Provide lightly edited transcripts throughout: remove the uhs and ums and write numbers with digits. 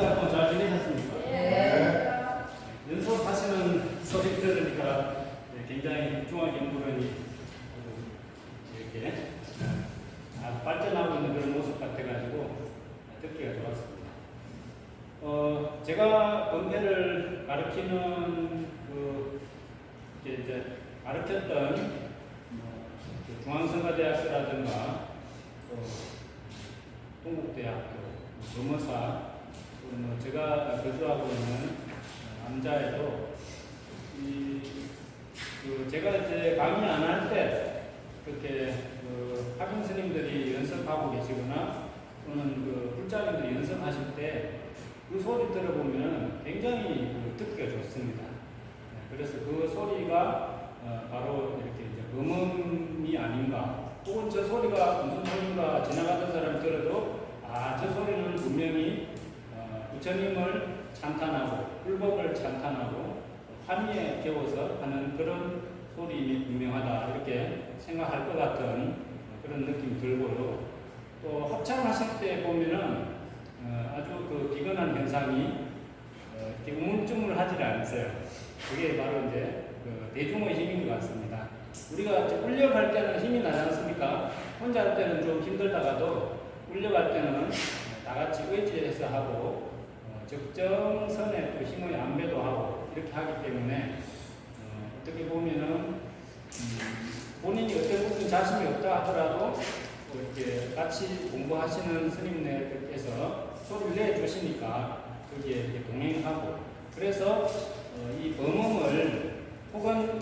여러분 잘 지내셨습니까? 네. 연습하시는 소리 들으니까 굉장히 훌륭하게 물으니 이렇게 발전하고 있는 그런 모습 같아가지고 듣기가 좋았습니다. 제가 번개를 가르치는 이제 가르쳤던 중앙성가대학교라든가 동국대학교, 검어사, 제가 거주하고 있는 남자에도 제가 이제 강의 안 할 때 그렇게 학원 스님들이 연습하고 계시거나 또는 불자님들이 연습하실 때 그 소리 들어보면 굉장히 듣기가 좋습니다. 그래서 그 소리가 바로 이렇게 이제 음음이 아닌가, 혹은 저 소리가 무슨 소리인가 지나가던 사람이 들어도 저 소리는 분명히 부처님을 찬탄하고 불법을 찬탄하고 환희에 겨워서 하는 그런 소리 유명하다 이렇게 생각할 것 같은 그런 느낌이 들고요. 또 합창하실 때 보면은 아주 기근한 현상이 이렇게 우물쭈물 하지 않으세요. 그게 바로 이제 대중의 힘인 것 같습니다. 우리가 울려갈 때는 힘이 나지 않습니까? 혼자 할 때는 좀 힘들다가도 울려갈 때는 다 같이 의지해서 하고 적정선에 또 힘의 안배도 하고 이렇게 하기 때문에 어떻게 보면은 본인이 어떤 부분 자신이 없다 하더라도 이렇게 같이 공부하시는 스님네들께서 소리를 내주시니까 거기에 이렇게 동행하고, 그래서 이 범음을 혹은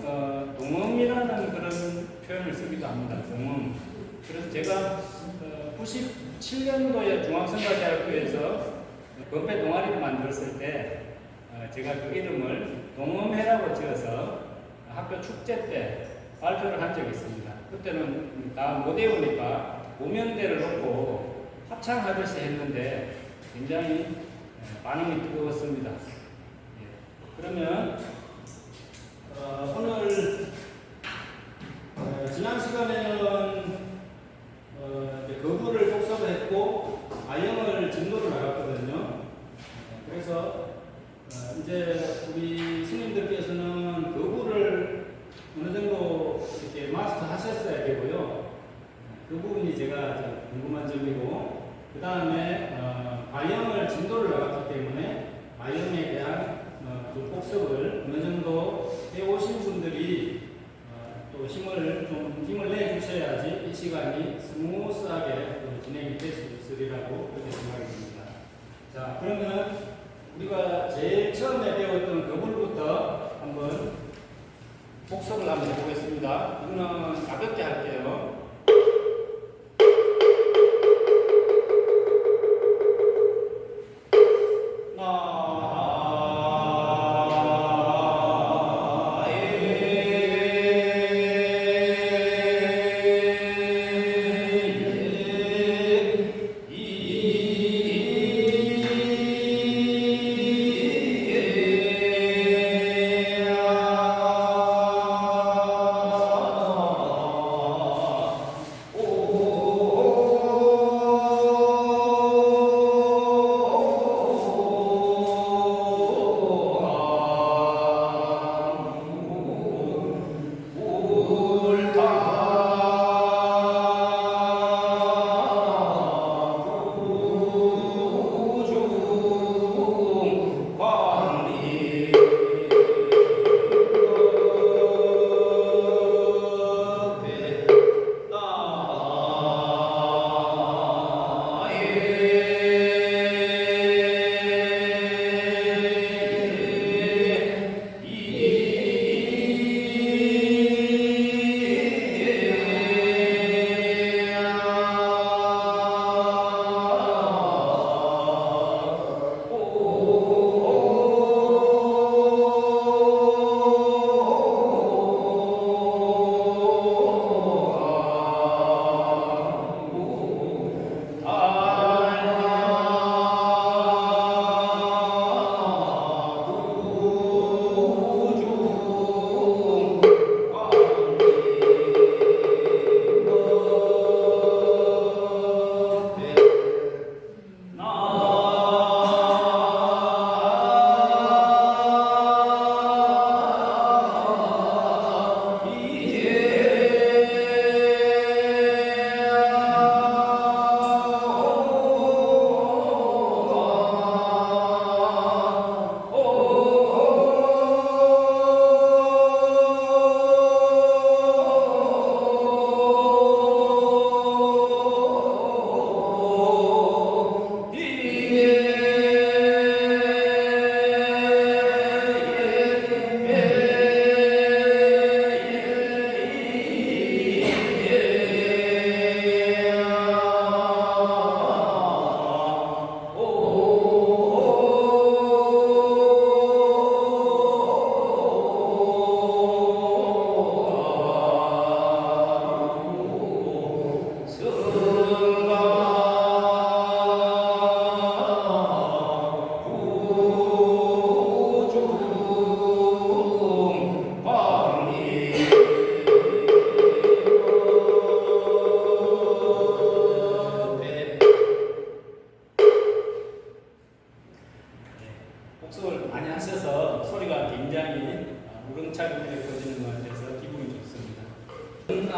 동음이라는 그런 표현을 쓰기도 합니다. 동음. 그래서 제가 97년도에 중앙성가대학교에서 건배 동아리를 만들었을 때 제가 그 이름을 동음회라고 지어서 학교 축제 때 발표를 한 적이 있습니다. 그때는 다 못 외우니까 오면대를 놓고 합창하듯이 했는데 굉장히 반응이 뜨거웠습니다. 그러면 오늘 지난 시간에는 거부를 독서를 했고 아영을 진도를 나갔거든요. 그래서 이제 우리 스님들께서는 거부를 어느 정도 이렇게 마스터 하셨어야 되고요. 그 부분이 제가 궁금한 점이고, 그 다음에 아영을 진도를 나갔기 때문에 아영에 대한 복습을 어느 정도 해오신 분들이 또 힘을 내주셔야지 이 시간이 스무스하게 진행이 될 수 있으리라고 그렇게 생각이 듭니다. 자, 그러면 우리가 제일 처음에 배웠던 거불부터 한번 복습을 한번 해보겠습니다. 이거는 가볍게 할게요.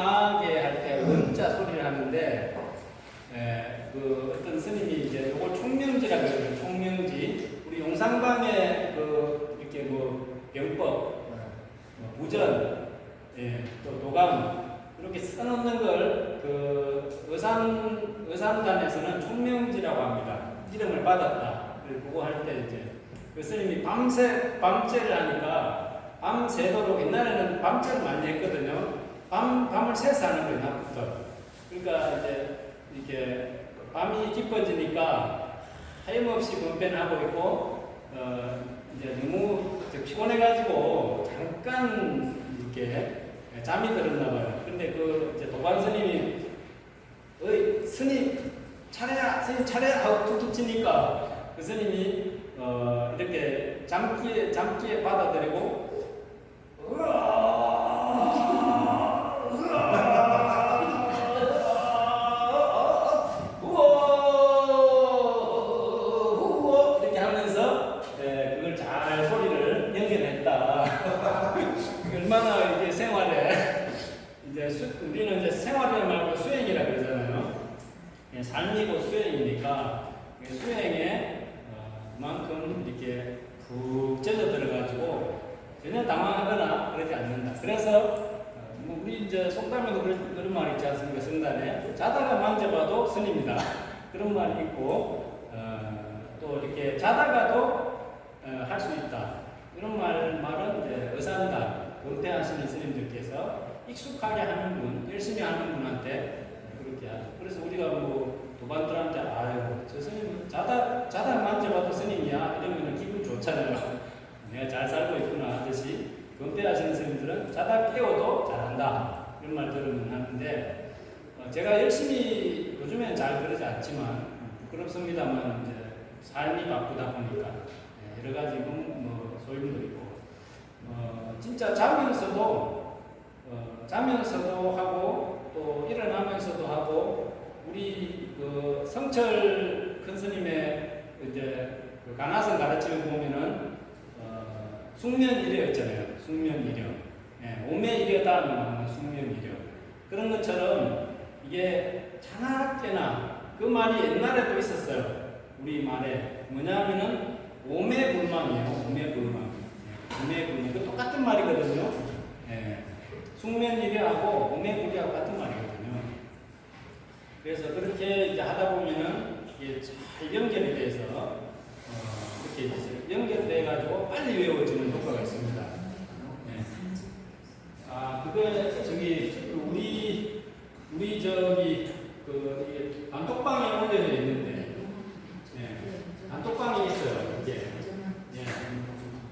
원하게 할 때 원자 소리를 하는데 그 어떤 스님이 이제 이걸 총명지라고 해요. 총명지. 우리 용상방에 그 이렇게 뭐 병법, 부전, 또 도감 이렇게 써놓는 걸 그 의산단에서는 총명지라고 합니다. 이름을 받았다. 그거 할 때 이제 그 스님이 밤새를 하니까 밤새도록 옛날에는 밤새를 많이 했거든요. 밤을 새서 하는 거예요, 낮부터. 그러니까 이제 이렇게 밤이 깊어지니까 하염없이 건배를 하고 있고, 이제 너무 피곤해가지고 잠깐 이렇게 잠이 들었나 봐요. 근데 그 이제 도반 스님이, 어이, 스님 차례야, 스님 차례야 하고 툭툭 치니까 그 스님이 이렇게 잠기에 받아들이고, 이렇게 하면서 그걸 잘 소리를 연결했다. 얼마나 이제 생활에 이제 우리는 이제 생활을 말고 수행이라 그러잖아요. 삶이고 수행이니까 수행에 그만큼 이렇게 푹 젖어 들어가지고 전혀 당황하거나 그러지 않는다. 그래서 우리 이제 속담에도 그런 말이 있지 않습니까? 성단에 자다가 만져봐도 스님이다. 그런 말이 있고 또 이렇게 자다가도 할 수 있다. 이런 말은 이제 의산단 은퇴하시는 스님들께서 익숙하게 하는 분, 열심히 하는 분한테 그렇게 하죠. 그래서 우리가 뭐 도반들한테 아유 저 스님은 자다 만져봐도 스님이야 이러면 기분 좋잖아요. 내가 잘 살고 있구나 하듯이 은퇴하시는 스님들은 자다 깨워도 잘한다 이런 말 들으면 하는데 제가 열심히 요즘엔 잘 그러지 않지만 부끄럽습니다만 이제 삶이 바쁘다 보니까 여러 가지 뭐 소임도 있고 진짜 자면서도 하고 또 일어나면서도 하고 우리 그 성철 큰 스님의 이제 그 간화성 가르침을 보면은 숙면이려였잖아요. 숙면이려. 오매이려다 하는 숙면이려. 그런 것처럼 이게 자나깨나 그 말이 옛날에도 있었어요. 우리 말에 뭐냐면은 오매불망이에요. 오매불망. 오매불망. 그 똑같은 말이거든요. 숙면이려하고 오매불이하고 같은 말이거든요. 그래서 그렇게 이제 하다 보면은 이게 잘 연결이 돼서 이렇게 이제 연결돼가지고 빨리 외워지는 효과가 있습니다. 그게 우리 저기 그 단톡방에 올려져 있는데, 단톡방이 있어요. 이게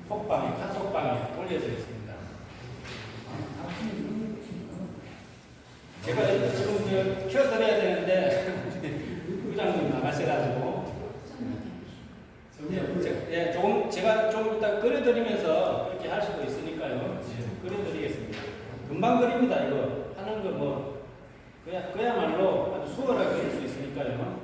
톡방에 카톡방에 올려져 있습니다. 제가 지금 켜드려야 되는데 부장님 나가셔가지고 조금 제가 좀 이따 그려드리면서 그렇게 할 수도 있으니까요. 그려드리겠습니다. 금방 그립니다. 이거 하는 거 뭐 그야말로 아주 수월하게 그릴 수 있으니까요.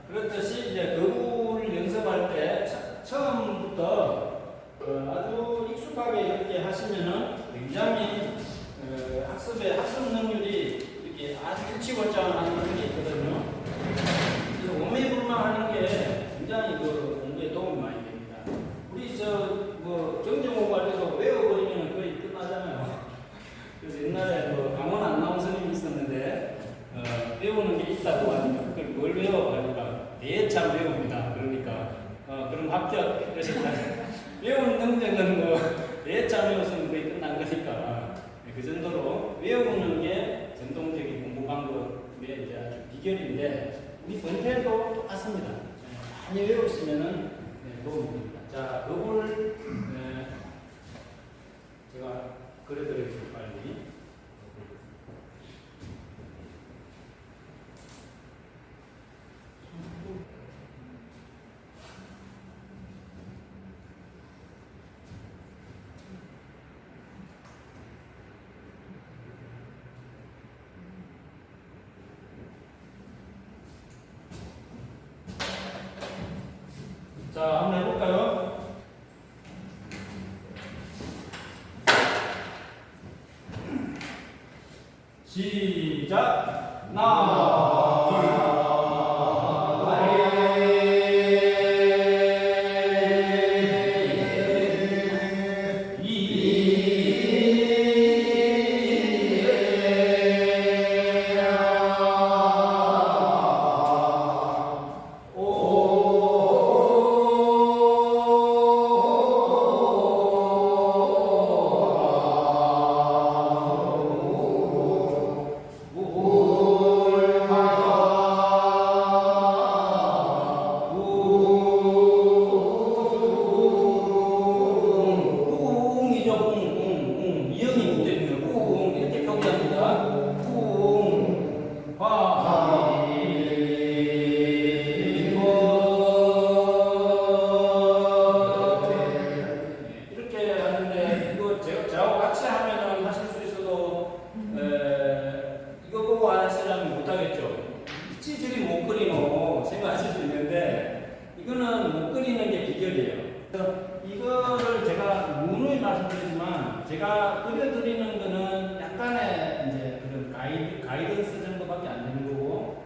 그렇듯이 이제 거부를 연습할 때 처음부터 아주 익숙하게 이렇게 하시면은 굉장히 학습 능률이 이렇게 아주 일치월장하는 그런 게 있거든요. 그래서 오매불망하는 게 굉장히 그 공부에 도움이 많이 됩니다. 우리 뭐 경제 공부할 때도 외워버리면 거의 끝나잖아요. 그래서 옛날에 뭐 강원 안 나온 스님이 있었는데 외우는 게 있다고 하니까 그걸 뭘 외워 하니까 대참 외웁니다. 그러니까 그럼 합격 이러시 외운 능력은 뭐 대참 외웠으면 거의 끝난 거니까 그 정도로 외우는 게 전통적인 공부 방법의 이제 아주 비결인데 우리 번태도 똑같습니다. 많이 외우시면은 도움이 됩니다. 자, 그걸 제가 그려드리겠습니다. 빨리. 자, 한번 해볼까요? 시작. 나. 이거를 제가 누누이 말씀드리지만 제가 그려드리는 거는 약간의 이제 그런 가이던스 정도밖에 안 되는 거고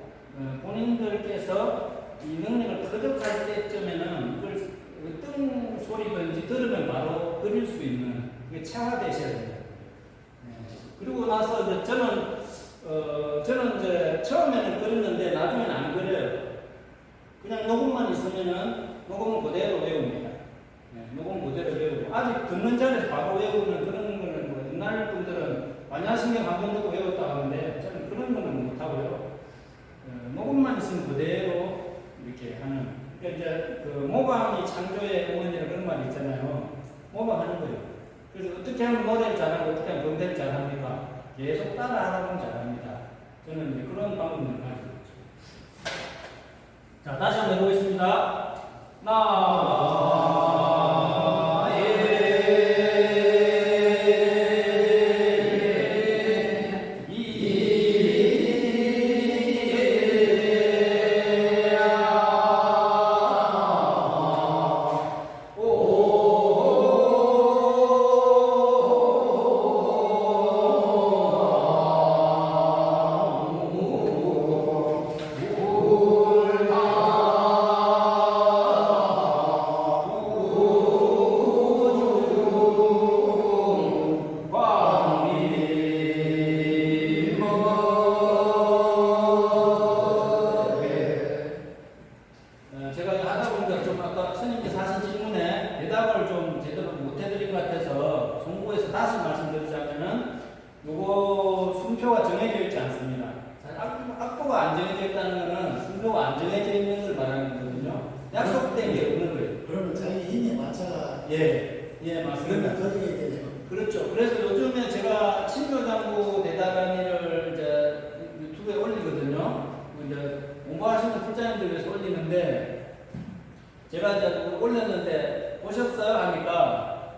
본인들께서 이 능력을 터득할 때쯤에는 이걸 어떤 소리든지 들으면 바로 그릴 수 있는 그게 체화되셔야 돼요. 그리고 나서 이제 저는 이제 처음에는 그렸는데 나중에는 안 그려요. 그냥 녹음만 있으면은 녹음은 그대로 외웁니다. 녹음 그대로 외우고 아직 듣는 자리에서 바로 외우는 그런 거는 뭐 옛날 분들은 반야신경 한 번 듣고 외웠다 하는데 저는 그런 거는 못하고요. 녹음만 있으면 그대로 이렇게 하는. 그러니까 이제 그 모방이 창조의 어머니라 그런 말이 있잖아요. 모방하는 거예요. 그래서 어떻게 하면 노래를 잘하고 어떻게 하면 건대를 잘합니까? 계속 따라하라면 잘합니다. 저는 이제 그런 방법을 가지고 있죠. 자, 다시 한번 해보겠습니다. 요거 순표가 정해져 있지 않습니다. 악보가 안 정해져 있다는 것은 순표가 안 정해져 있는 걸 말하는 거거든요. 약속된 게 없는 거예요. 그러면 자기 힘에 맞춰가. 예, 맞습니다. 그렇죠. 그래서 요즘에 제가 친교장구 대다라니를 이제 유튜브에 올리거든요. 이제 공부하시는 풀자님들 위해서 올리는데 제가 이제 올렸는데 오셨어요? 하니까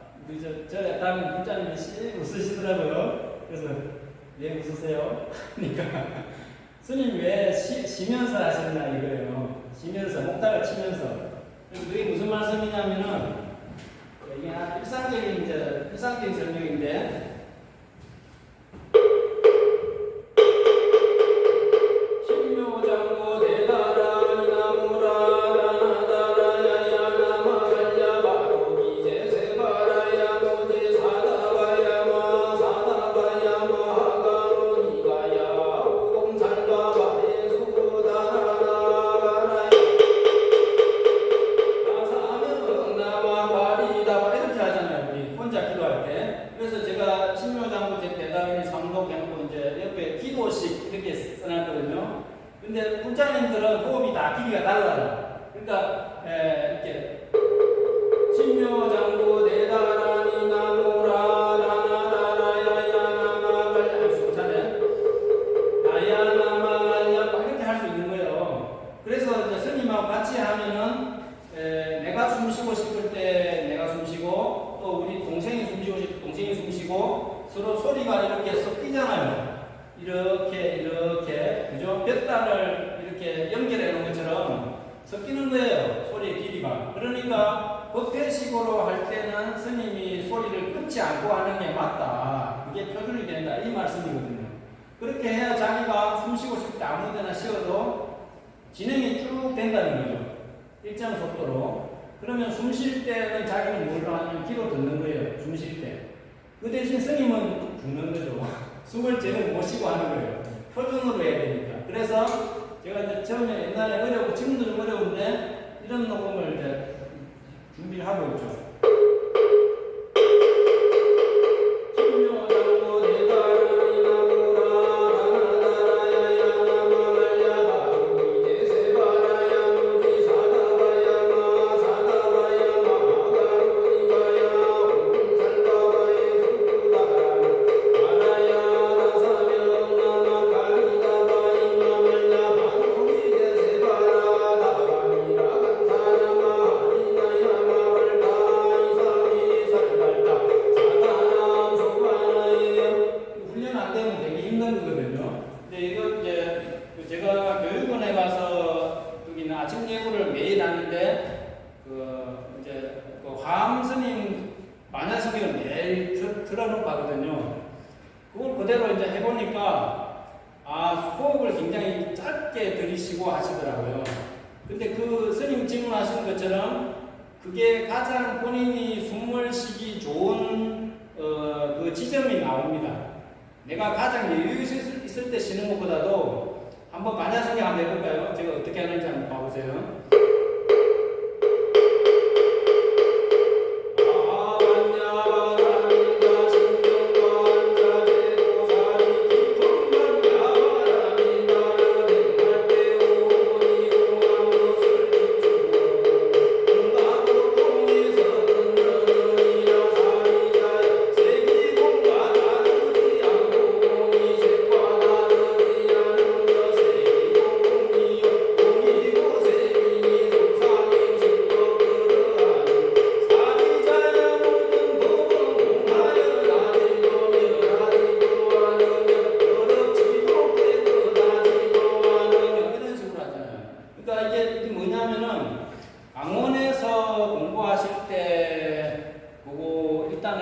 저 약간 풀자님이 씩 웃으시더라고요. 그래서 왜 웃으세요? 그러니까 스님 왜 쉬면서 하시느냐 이거예요. 쉬면서 목탁을 치면서. 그래서 그게 무슨 말씀이냐면은 이게 일상적인 설명인데. 신묘장고 대다라니 나무라 나나다라야야 나마갈야 바로 기제세바라야 모제 사다바야 마 사다바야 마하가로 니가야 옴살바바에 수다라나가라야 아사면 나마가리다 이렇게 하잖아요. 우리 혼자 기도할 때. 그래서 제가 신묘장고 대다라니 상독해놓고 이제 옆에 기도식 이렇게 써놨거든요. 근데 불자님들은 호흡이 다 길이가 달라요. 그러니까 이렇게 신묘장구 대다라니 나무라 나나다라야야 나마갈야 좋잖아요. 나야나마갈야 이렇게 할 수 있는 거예요. 그래서 이제 스님하고 같이 하면은 내가 숨 쉬고 싶을 때 내가 숨 쉬고 또 우리 동생이 숨 쉬고 싶을 때 동생이 숨 쉬고 서로 소리가 이렇게 섞이잖아요. 이렇게 그죠? 몇 단을 이렇게 연결해 놓은 것처럼 섞이는 거예요. 소리의 길이가. 그러니까 법회식으로 할 때는 스님이 소리를 끊지 않고 하는 게 맞다. 그게 표준이 된다. 이 말씀이거든요. 그렇게 진행이 쭉 된다는 거죠. 일정 속도로. 그러면 숨 쉴 때는 자기는 뭘로 하냐면 귀로 듣는 거예요. 숨 쉴 때. 그 대신 스님은 죽는 거죠. 숨을 제대로 못 쉬고 하는 거예요. 표준으로 해야 되니까. 그래서 제가 이제 처음에 옛날에 어려웠고 지금도 좀 어려운데 이런 녹음을 이제 준비를 하고 있죠. 틀어놓고 하거든요. 그걸 그대로 이제 해보니까 호흡을 굉장히 짧게 들이쉬고 하시더라고요. 근데 그 스님 질문하신 것처럼 그게 가장 본인이 숨을 쉬기 좋은 그 지점이 나옵니다. 내가 가장 여유 있을 때 쉬는 것보다도 한번 반야성경 한번 해볼까요? 제가 어떻게 하는지 한번 봐보세요.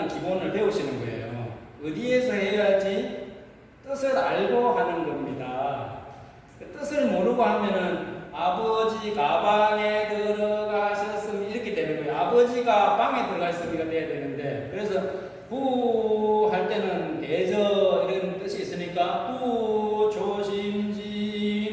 기본을 배우시는 거예요. 어디에서 해야지 뜻을 알고 하는 겁니다. 그 뜻을 모르고 하면은 아버지 가방에 들어가셨으면 이렇게 되는 거예요. 아버지가 방에 들어가셨으니까 돼야 되는데, 그래서 부 할 때는 대저 이런 뜻이 있으니까 부 조심지는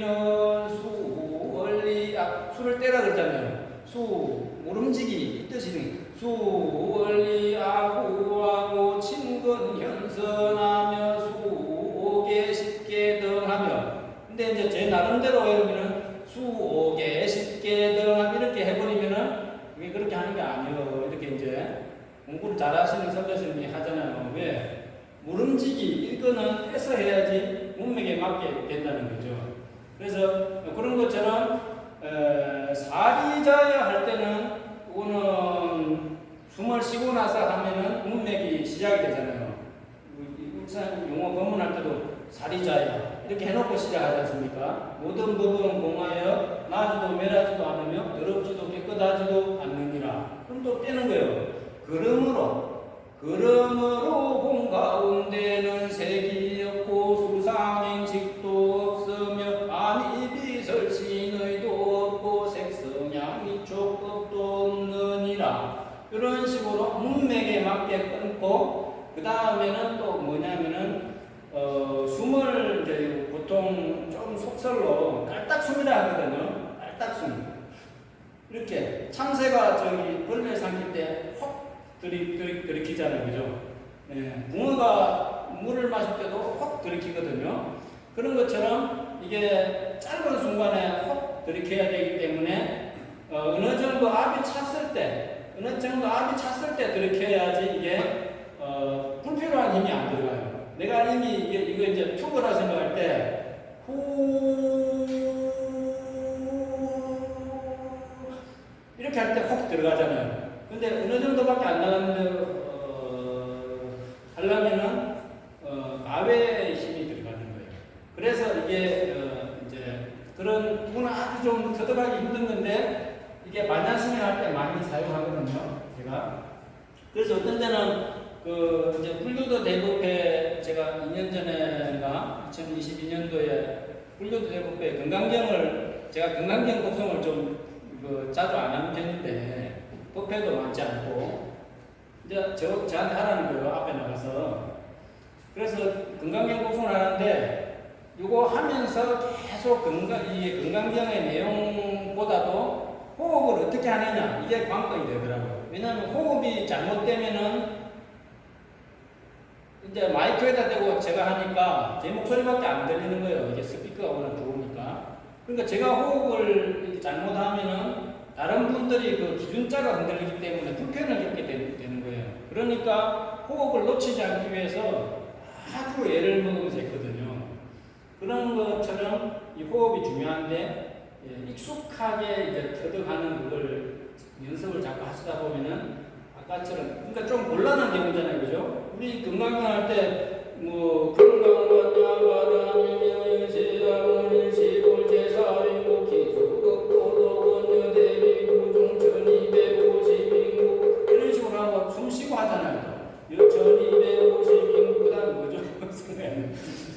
수월리 수를 떼라 그랬잖아요. 수 모름지기 이 뜻이 수월리 아구하고 친근 현선하며 수오게 쉽게 등하며. 근데 이제 제 나름대로 해보면은 수오게 쉽게 등하며 이렇게 해버리면은 이게 그렇게 하는 게 아니에요. 이렇게 이제 공부를 잘하시는 선배님이 하잖아요. 왜? 모름지기 이거는 해서 해야지 문맥에 맞게 된다는 거죠. 그래서 그런 것처럼 사리자야 할 때는 그거는 숨을 쉬고 나서 하면은 문맥이 시작이 되잖아요. 울산 용어 검문할 때도 사리자야 이렇게 해놓고 시작하지 않습니까? 모든 법은 공하여 나지도 매라지도 않으며 더럽지도 깨끗하지도 않느니라. 그럼 또 떼는 거예요. 그러므로 공 가운데는 색이 없고 수상행식도 없으며 아미비설신의도 없고 색성향이 촉법도 없느니라. 이런 식으로 문맥에 맞게 끊고 그 다음에는 또 뭐냐면은 숨을 이제 보통 좀 속설로 깔딱숨이라 하거든요. 깔딱숨. 이렇게 참새가 저기 벌레 삼킬 때 혹 들이키잖아요. 그죠? 예, 붕어가 물을 마실 때도 혹 들이키거든요. 그런 것처럼 이게 짧은 순간에 혹 들이켜야 되기 때문에 어느 정도 압이 찼을 때 들이켜야지 이게 불필요한 힘이 안 들어가요. 내가 이미 이거 이제 투구라 생각할 때 이렇게 할 때 혹 들어가잖아요. 근데 어느 정도밖에 안 나갔는데 하려면은 가외의 힘이 들어가는 거예요. 그래서 이게 이제 그런 부분은 아주 좀 터득하기 힘든 건데 이게 반야심에 할 때 많이 사용하거든요. 제가 그래서 어떤 때는 그 이제 불교도 대법회 제가 2년 전에가 2022년도에 불교도 대법회 건강경을 제가 금강경 곡성을 좀 자주 안 하는 편인데 법회도 많지 않고 이제 저한테 하라는 거예요. 앞에 나가서. 그래서 금강경 곡성을 하는데 이거 하면서 계속 이 금강경의 내용보다도 호흡을 어떻게 하느냐 이게 관건이 되더라고요. 왜냐하면 호흡이 잘못되면은 이제 마이크에다 대고 제가 하니까 제 목소리밖에 안 들리는 거예요. 이게 스피커가 워낙 좋으니까. 그러니까 제가 호흡을 이렇게 잘못하면은 다른 분들이 그 기준자가 흔들리기 때문에 불편을 겪게 되는 거예요. 그러니까 호흡을 놓치지 않기 위해서 아주 애를 먹으면서 했거든요. 그런 것처럼 이 호흡이 중요한데 익숙하게 이제 터득하는 그걸 연습을 자꾸 하시다 보면은 아까처럼 그러니까 좀 곤란한 경우잖아요, 그죠? 우리 금강경 할 때 뭐 금강바다바다밀며 제자문일 시골제사인고 기수극고도원여대비 구중천이백오십인구 이런 식으로 하고 숨 쉬고 하잖아요. 1250인구 그 다음 뭐죠?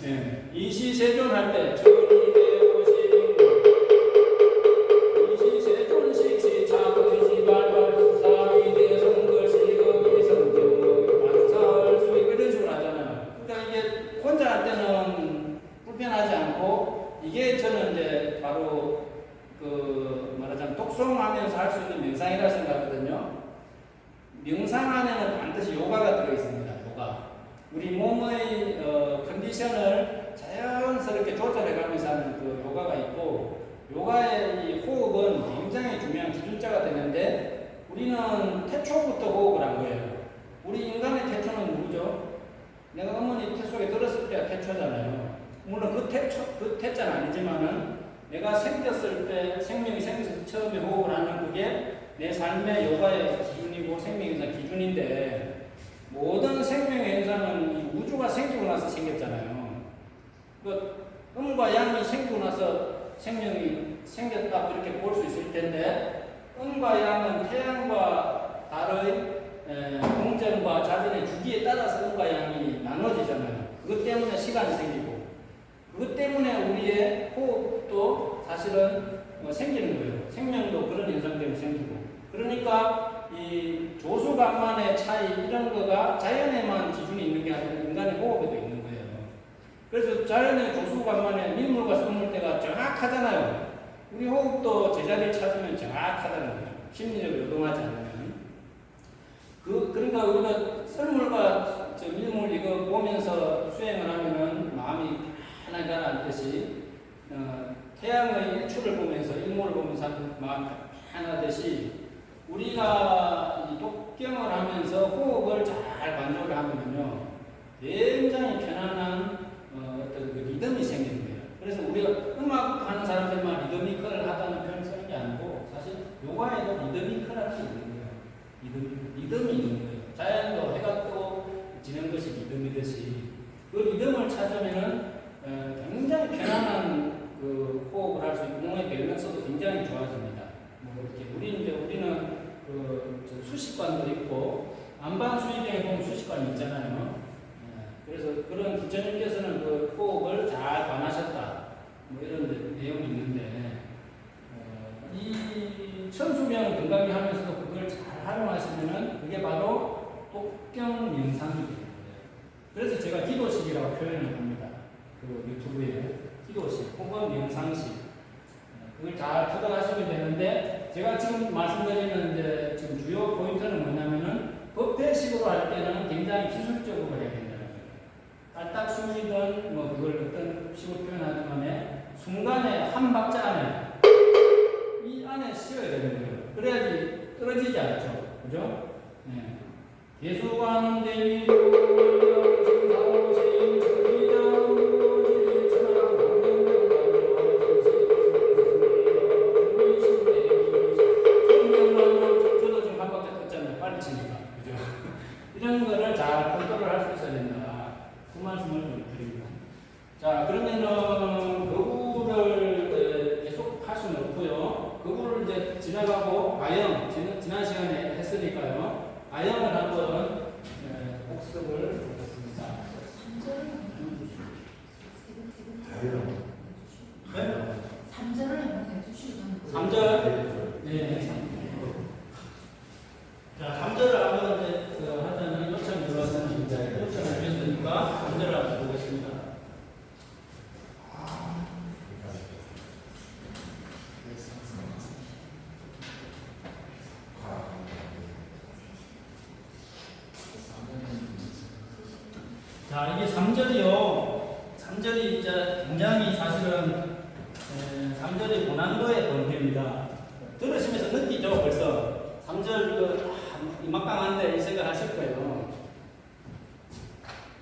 네. 이시세존 할 때 1250인구 이시세존식시 차근시발발 사위대 성글시거기 성경 만살수익 이런 식으로 하잖아요. 그러니까 이게 혼자 할 때는 불편하지 않고 이게 저는 이제 바로 그 말하자면 독송하면서 할 수 있는 명상이라 생각하거든요. 명상 안에는 반드시 요가가 들어있습니다. 요가. 우리 몸의 컨디션을 자연스럽게 조절해가면서 하는 그 요가가 있고 요가의 이 호흡은 굉장히 중요한 기준자가 되는데 우리는 태초부터 호흡을 한 거예요. 우리 인간의 태초는 누구죠? 내가 어머니 태 속에 들었을 때가 태초잖아요. 물론 그 태자는 아니지만은 내가 생겼을 때 생명이 생겨서 처음에 호흡을 하는 그게 내 삶의 요가의 기준이고 생명의 기준인데 모든 생명의 현상은 이 우주가 생기고 나서 생겼잖아요. 그 음과 양이 생기고 나서 생명이 생겼다고 이렇게 볼 수 있을 텐데 음과 양은 태양과 달의 공전과 자전의 주기에 따라서 음과 양이 나눠지잖아요. 그것 때문에 시간이 생기고 그것 때문에 우리의 호흡도 사실은 생기는 거예요. 생명도 그런 현상 때문에 생기고 그러니까 이 조수간만의 차이 이런 거가 자연에만 기준이 있는 게 아니라 인간의 호흡에도 있는 거예요. 그래서 자연의 조수간만의 밀물과 썰물때가 정확하잖아요. 우리 호흡도 제자리에 찾으면 정확하다는 거예요. 심리적으로 요동하지 않으면. 그러니까 우리가 썰물과 밀물 이거 보면서 수행을 하면은 마음이 편하게 가라앉듯이 태양의 일출을 보면서 일몰을 보면서 마음이 편하듯이 우리가 이 독경을 하면서 호흡을 잘 관조를 하면요 굉장히 편안한 어떤 그 리듬이 생기는 거예요. 그래서 우리가 음악 하는 사람들만 리드미컬 하다는 표현을 쓰는 게 아니고 사실 요가에도 리드미컬한 게 있는 거예요. 리듬이 있는 거예요. 자연도 해가 뜨고 지는 것이 리듬이듯이 그 리듬을 찾으면은 굉장히 편안한 그 호흡을 할 수 있고 몸의 밸런스도 굉장히 좋아집니다. 뭐 이렇게 우리는 그 수식관도 있고 안반 수의병에 보면 수식관이 있잖아요. 그래서 그런 부처님께서는 그 호흡을 잘 관하셨다. 뭐 이런 내용이 있는데 이 천수명 건강히 하면서도 그걸 잘 활용하시면은 그게 바로 독경 명상이 됩니다. 그래서 제가 기도식이라고 표현을 합니다. 그 유튜브에 기도식 혹은 명상식 그걸 잘 터득하시면 되는데 제가 지금 말씀드리는 이제 지금 주요 포인트는 뭐냐면은 법회식으로 할 때는 굉장히 기술적으로 해야 된다는 거예요. 깔딱 숨이든 뭐 그걸 어떤 식으로 표현하지만 순간에 한 박자 안에 이 안에 쉬어야 되는 거예요. 그래야지 떨어지지 않죠. 그죠? 네. 예수관은 대비 이런 거를 잘 컨트롤 할 수 있어야 된다. 그 말씀을 좀 드립니다. 자, 그러면은 거부를 계속 할 수는 없고요. 거부를 이제 지나가고 아영, 지난 시간에 했으니까요. 아영을 한번 복습을 하겠습니다. 3절을 한번 해주시죠. 3절. 네. 자, 3절을 한번 이제 하자는 요청이 들어왔으니까 요청을 주셨으니까 3절을 한번 보겠습니다. 자, 이게 3절이요. 3절이 이제 굉장히 사실은 3절이 고난도의 본입니다. 들으시면서 느끼죠, 벌써. 3절 막강한데 이 생각 하실 거예요.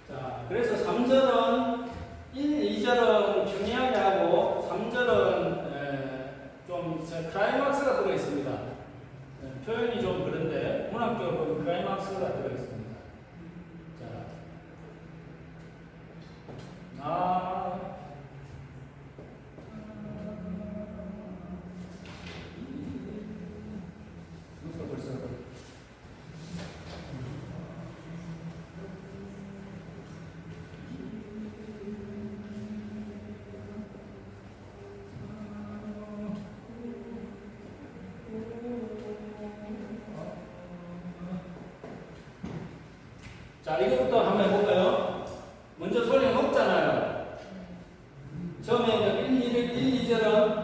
자, 그래서 3절은 1, 2절은 중요하게 하고 3절은 좀 클라이막스가 들어있습니다. 표현이 좀 그런데 문학적으로 클라이막스가 들어있습니다. 자, 이것부터 한번 해볼까요? 먼저 소리가 높잖아요. 처음에 1, 2절은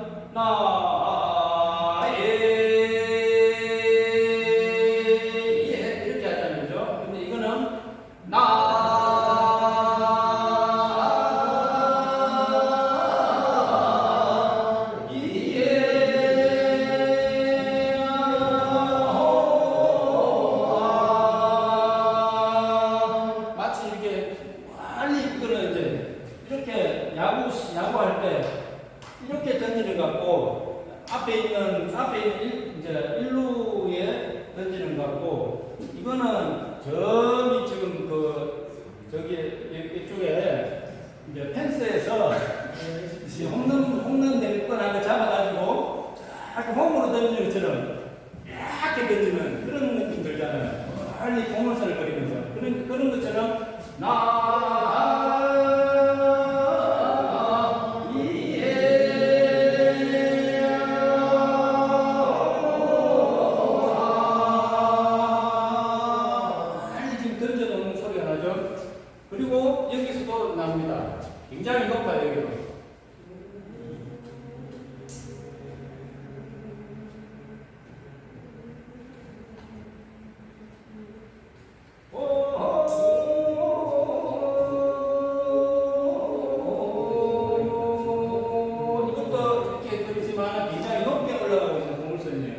이렇게 하잖아요. 그죠? 근데 이거는 야구할 때 이렇게 던지는 것 같고 앞에 있는 이제 1루에 던지는 것 같고 이거는 저기 지금 저기 이쪽에 이제 펜스에서 홈런 될 뻔한 거 잡아가지고 이렇게 홈으로 던지는 것처럼 이렇게 던지는 그런 느낌 들잖아요. 빨리 공을 거리면서 그런 것처럼 그리고 여기서도 나옵니다. 굉장히 높아요, 여기도. 이것도 이렇게 그리지만 굉장히 높게 올라가고 있는 공물선이에요.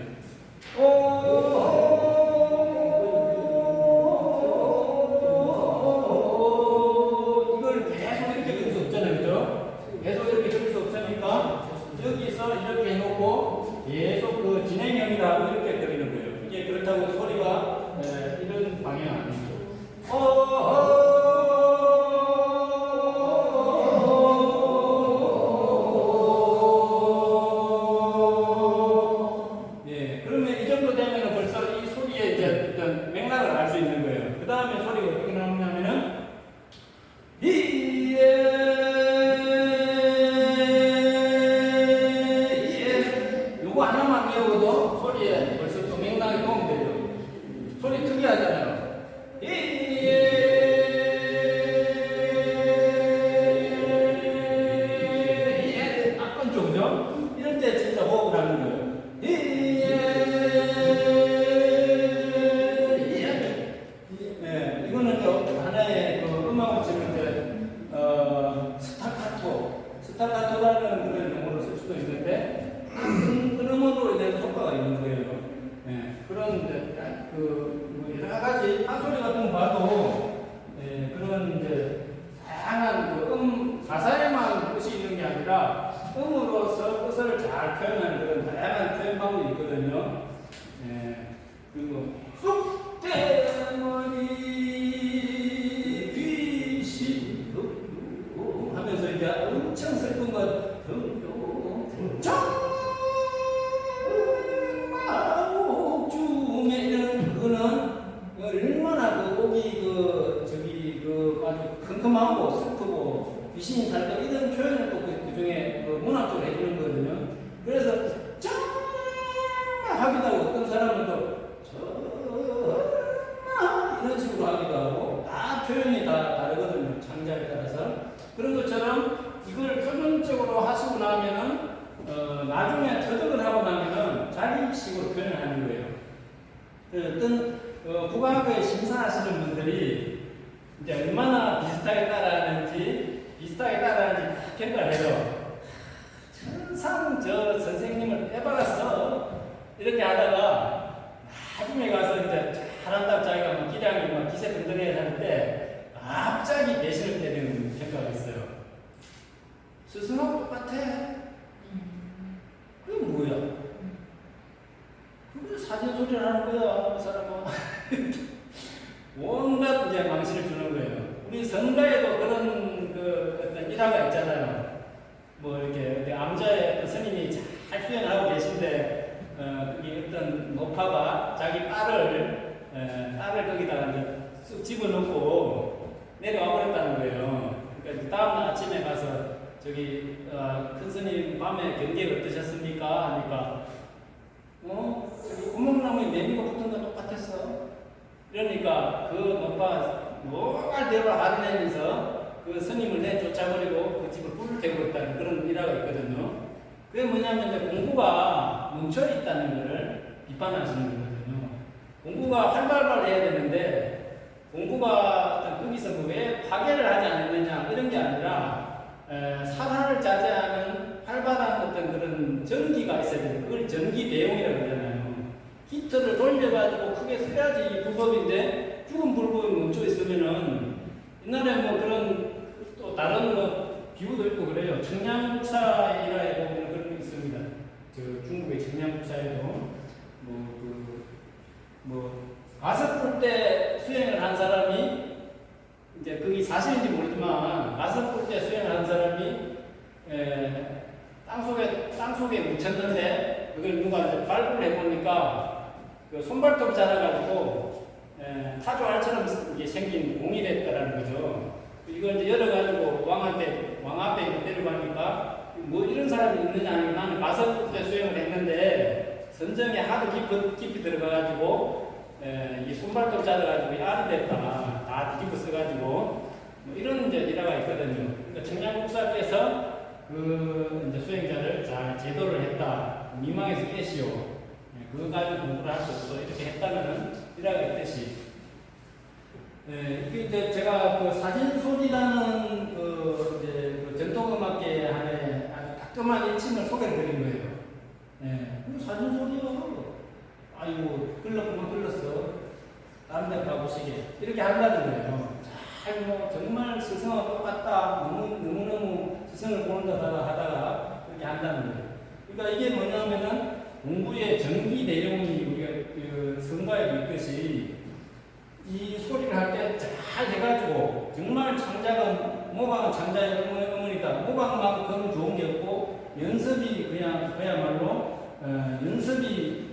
여기서 이렇게 해놓고 계속 그 진행형이라고 이렇게 그리는 거예요. 이게 그렇다고 소리가 이런 방향 아니죠. 예, 그러면 이 정도 되면 벌써 이 소리의 이제 어떤 맥락을 알 수 있는 거예요. 그 다음에 소리가 어떻게 나오냐면은 요거 하나만 외워도 소리에 벌써 또 맥락이 도움이 되죠. 소리 특이하잖아요. 악건 쪽이죠? 이럴 때 진짜 호흡을 하는 거예요. 이거는 하나의 그 음악을 치는 데 스타카토라는 그런 용어를 쓸 수도 있는데 그런 인해서 효과가 있는 거예요. 그런 뭐 여러 가지 판소리 같은 거 봐도 그런 이제 다양한 가사에만 뜻이 있는 게 아니라 음으로서 뜻을 잘 표현하는 그런 다양한 표현 방법이 있거든요. 그리고 쑥대머리 귀신 하면서 이제 엄청 슬픈 것 얼마나 그 곡이 아주 컴컴하고 슬프고 귀신이 살고 이런 표현을 또 그 중에 문학적으로 해주는 거거든요. 그래서 전적으로 하시고 나면은 나중에 터득을 하고 나면은 자기식으로 표현을 하는 거예요. 어떤 국악의 심사하시는 분들이 이제 얼마나 비슷하게 따라하는지 평가를 해요. 천상 저 선생님을 빼박았어. 이렇게 하다가 나중에 가서 이제 잘한다고 자기가 막 기량이 막 기세 등등해 하는데 갑자기 배신을 때리는 평가가 있어요. 스승하고 똑같아. 그게 뭐야? 그게 사진 소리를 하는 거야, 그 사람은. 온갖 이제 망신을 주는 거예요. 우리 성가에도 그런 어떤 일화가 있잖아요. 뭐 이렇게 암자의 어떤 스님이 잘 수행하고 계신데, 그게 어떤 노파가 자기 딸을 거기다가 이제 쑥 집어넣고 내려와 버렸다는 거예요. 그러니까 다음날 아침에 가서 저기 큰 스님 밤에 경계 어떠셨습니까? 하니까 저기 구멍나무에 매미가 붙은 거 똑같았어. 그러니까 그 노파가 노갈 대로 알아내면서 그 스님을 내쫓아버리고 그 집을 불을 태우고 있다는 그런 일화가 있거든요. 그게 뭐냐면 이제 공부가 멈춰 있다는 것을 비판하시는 거거든요. 공부가 활발해야 되는데 공부가 거기서 왜 파괴를 하지 않느냐 이런 게 아니라 살활을 자제하는 활발한 어떤 그런 전기가 있어야 돼요. 그걸 전기 내용이라고 그러잖아요. 히터를 돌려가지고 크게 써야지 불법인데 죽은 불법이 멈춰 있으면은 옛날에 뭐 그런 또 다른 뭐 비유도 있고 그래요. 청량국사의 일화에 보면 그런 게 있습니다. 저 중국의 청량국사에도 가서 볼 때 수행을 한 사람이 이제 그게 사실인지 모르지만 가서 볼 때 수행을 한 사람이 땅속에 묻혔는데 그걸 누가 이제 발굴을 해보니까 그 손발톱 자라가지고 타조알처럼 이게 생긴 공이 됐다라는 거죠. 이걸 이제 열어가지고 왕 앞에 데려가니까 뭐 이런 사람이 있느냐 하니 나는 가서 볼 때 수행을 했는데 선정에 하도 깊이 들어가가지고 이 손발톱 자라가지고 이 알이 됐다. 다 뒤집어 써가지고 뭐 이런 이제 일화가 있거든요. 그러니까 청량국사께서 그 이제 수행자를 잘 제도를 했다. 미망에서 깨시오. 그거 가지고 공부를 할 수 없어. 이렇게 했다는 일화가 있듯이. 이게 이제 제가 그 사진소리라는 그 전통음악계 안에 아주 따끔한 일침을 소개를 드린 거예요. 그 사진소리요. 아이고, 글렀구만, 글렀어. 다른 데 가보시게. 이렇게 한다는 거예요. 정말 스승하고 똑같다. 너무너무 스승을 보는다 하다가 그렇게 한다는 거예요. 그러니까 이게 뭐냐면은 공부의 전기 내용이 우리가 그 성가에 있듯이 이 소리를 할 때 잘 해가지고 정말 창작은 모방은 창작의 어머니다. 모방만큼 좋은 게 없고 연습이 그야말로 연습이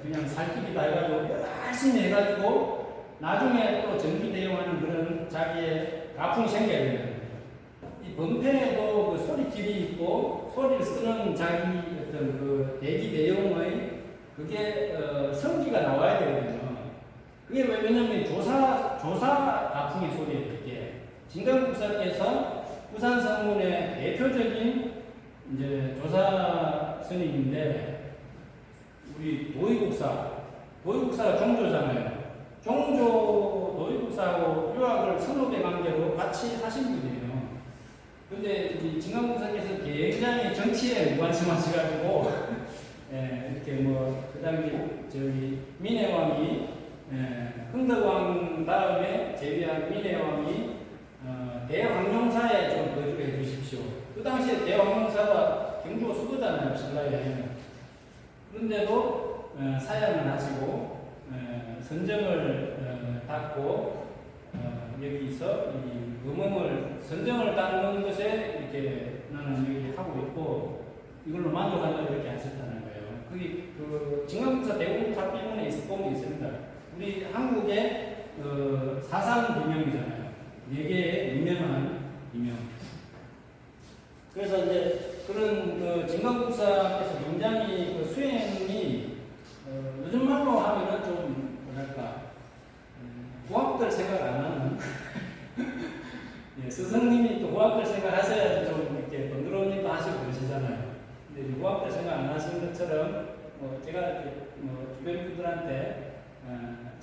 그냥 살기다 해가지고 열심히 해가지고 나중에 또 전기 대용하는 그런 자기의 가풍이 생겨야 되는 거예요. 이 범패에도 그 소리질이 있고 소리를 쓰는 자기 어떤 그 대기 내용의 그게 성기가 나와야 되거든요. 그게 왜냐면 조사 가풍의 소리예요. 이게 진강국사께서 부산 성문의 대표적인 이제 조사 스님인데 우리 도의국사가 종조잖아요. 종조 도의국사하고 유학을 선후배 관계로 같이 하신 분이에요. 근데 우리 진강국사께서 굉장히 정치에 무관심하셔가지고 이렇게 그 당시 저기 민해왕이 흥덕왕 다음에 제위한 민해왕이 대왕룡사에 좀 거주를 해주십시오. 그 당시에 대왕룡사가 경주가 수도잖아요, 신라에. 그런데도 사양을 하시고 선정을 닦고 여기서 이 금음을 선정을 닦는 것에 이렇게 나는 여기 하고 있고 이걸로 만족한다고 이렇게 하셨다는 거예요. 그게 그 진강국사 대공탑 비문에 있을 있습니다. 우리 한국의 사상 비명이잖아요. 4개의 유명한 비명. 그래서 이제 그런 그 진강국사께서 굉장히 그 수행이 요즘 말로 하면은 좀 뭐랄까 후학들 생각 안 하는 예, 스승님이 또 후학들 생각하셔야지 좀 이렇게 번거로운 것처럼 제가 이렇게 주변 분들한테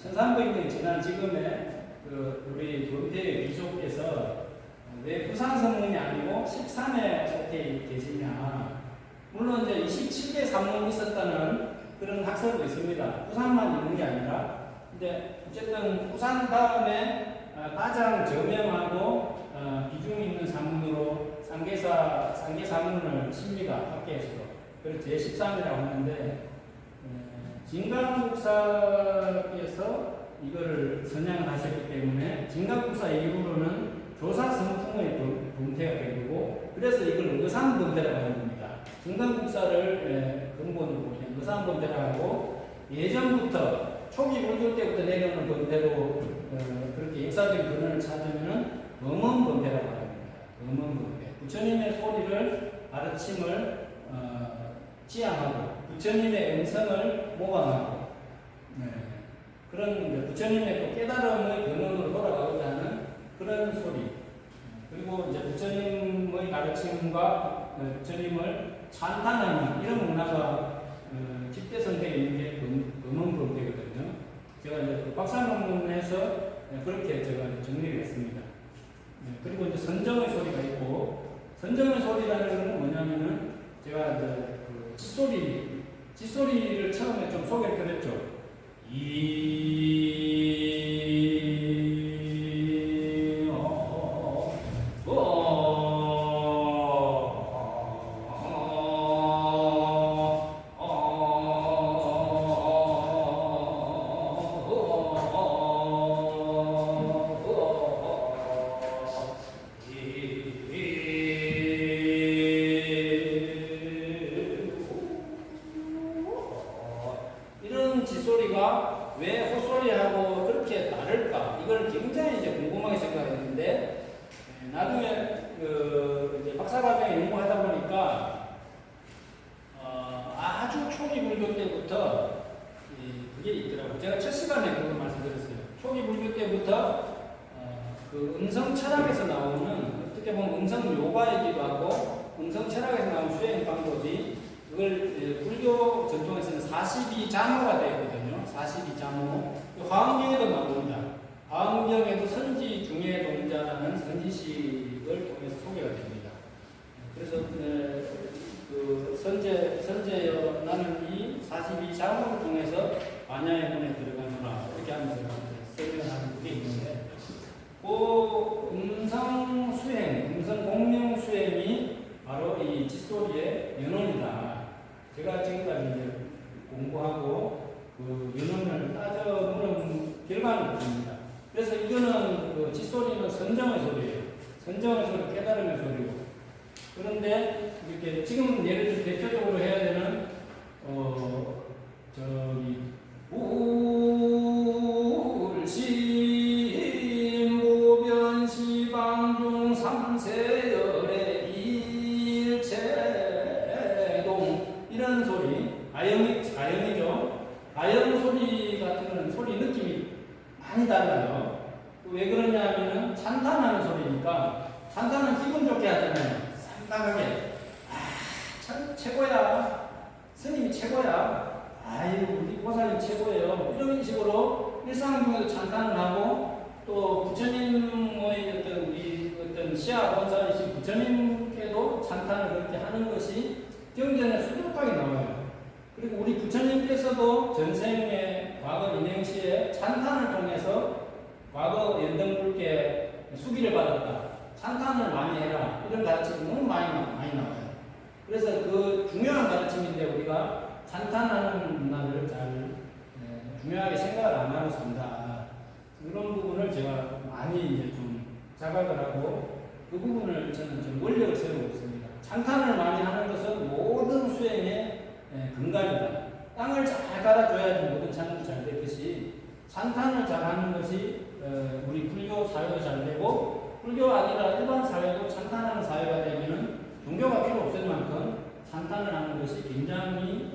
1300년이 지난 지금의 우리 권태의 귀족께서 왜 부산 성문이 아니고 13에 속해 계시냐. 물론 이제 27개 산문이 있었다는 그런 학설도 있습니다. 부산만 있는 게 아니라. 근데 어쨌든 부산 다음에 가장 저명하고 비중 있는 산문으로 상계 산문을 칩니다. 학계에서도. 그래서 제13이라고 하는데 진강국사께서 이거를 선양을 하셨기 때문에 진강국사 이후로는 조사 성풍의 동태가 되고 그래서 이걸 의산범대라고 하는 겁니다. 진강국사를 근본으로 그냥 의산범대라고 하고 예전부터 초기 불교 때부터 내려오는 범대로 그렇게 역사적인 근원을 찾으면은 음원범대라고 합니다. 음원범대. 부처님의 소리를 가르침을 지향하고 부처님의 음성을 모방하고 그런 부처님의 또 깨달음의 근원으로 돌아가고자 하는 그런 소리. 그리고 이제 부처님의 가르침과 부처님을 찬탄하는 이런 문화가 집대성대에 있는 게 음원범대거든요. 제가 이제 박사 논문에서 그렇게 제가 정리를 했습니다. 그리고 이제 선정의 소리가 있고 선정의 소리라는 것은 뭐냐면은 제가 이제 짓소리를 처음에 좀 소개를 드렸죠. 짓소리가 왜 헛소리하고 그렇게 다를까? 이걸 굉장히 이제 궁금하게 생각했는데 나중에 이제 박사과정에 연구하다 보니까 아주 초기 불교 때부터 그게 있더라고요. 제가 첫 시간에 그걸 말씀드렸어요. 초기 불교 때부터 그 음성 철학에서 나오는 어떻게 보면 음성 요가이기도 하고 음성 철학에서 나오는 수행 방법이 그걸 불교 전통에서는 42장호가 되어 있거든요. 42장호. 화엄경에도 나옵니다. 화엄경에도 선지 중에 동자라는 선지식을 통해서 소개가 됩니다. 그래서 그 선제여 나는 이 42장호를 통해서 반야의 문에 들어가노라 이렇게 하면서 설명하는 게 있는데 그 음성 수행, 음성 공명 수행이 바로 이 짓소리의 연원이다. 제가 지금까지 이제 공부하고 그 연원을 따져 물은 결과는 그렇습니다. 그래서 이거는 그 짓소리는 선정의 소리예요. 선정의 소리, 깨달음의 소리고. 그런데 이렇게 지금 예를 들어 대표적으로 해야 되는 울심 무변시 방중 삼세열의 일체동 이런 소리, 가영이죠. 가영 소리 같은 거는 소리 느낌이 많이 달라요. 왜 그러냐 하면은 찬탄하는 소리니까 찬탄은 기분 좋게 하잖아요. 쌍쌍하게. 참 최고야. 스님이 최고야. 아유, 우리 보살님 최고예요. 이런 식으로 일상 중에도 찬탄을 하고 또 부처님의 어떤 시아 본사이신 부처님께도 찬탄을 그렇게 하는 것이 경전에 수두룩하게 나와요. 그리고 우리 부처님께서도 전생의 과거 인행시에 찬탄을 통해서 과거 연등불께 수기를 받았다. 찬탄을 많이 해라. 이런 가르침이 너무 많이 나와요. 그래서 그 중요한 가르침인데 우리가 찬탄하는 문화를 잘 중요하게 생각을 안 하고 산다. 이런 부분을 제가 많이 이제 좀 자각을 하고 그 부분을 저는 좀 원력을 세우고 있습니다. 찬탄을 많이 하는 것은 모든 수행의 근간이다. 땅을 잘 갈아줘야지 모든 창조가 잘 되듯이 찬탄을 잘 하는 것이 우리 불교 사회도 잘 되고 불교 아니라 일반 사회도 찬탄하는 사회가 되면은 종교가 필요 없을 만큼 찬탄을 하는 것이 굉장히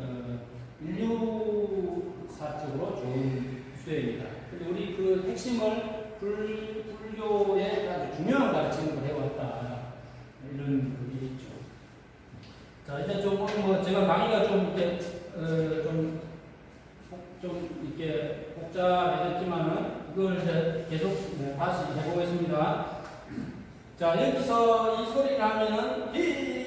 인류사적으로 좋은 수행이다. 근데 우리 그 핵심을 불교의 아주 중요한 가르침으로 해왔다. 이런 그게 있죠. 자, 이제 좀 제가 강의가 좀 이렇게 좀 이렇게 복잡해졌지만은 이걸 이제 계속 다시 해보겠습니다. 자, 여기서 이 소리를 하면은 이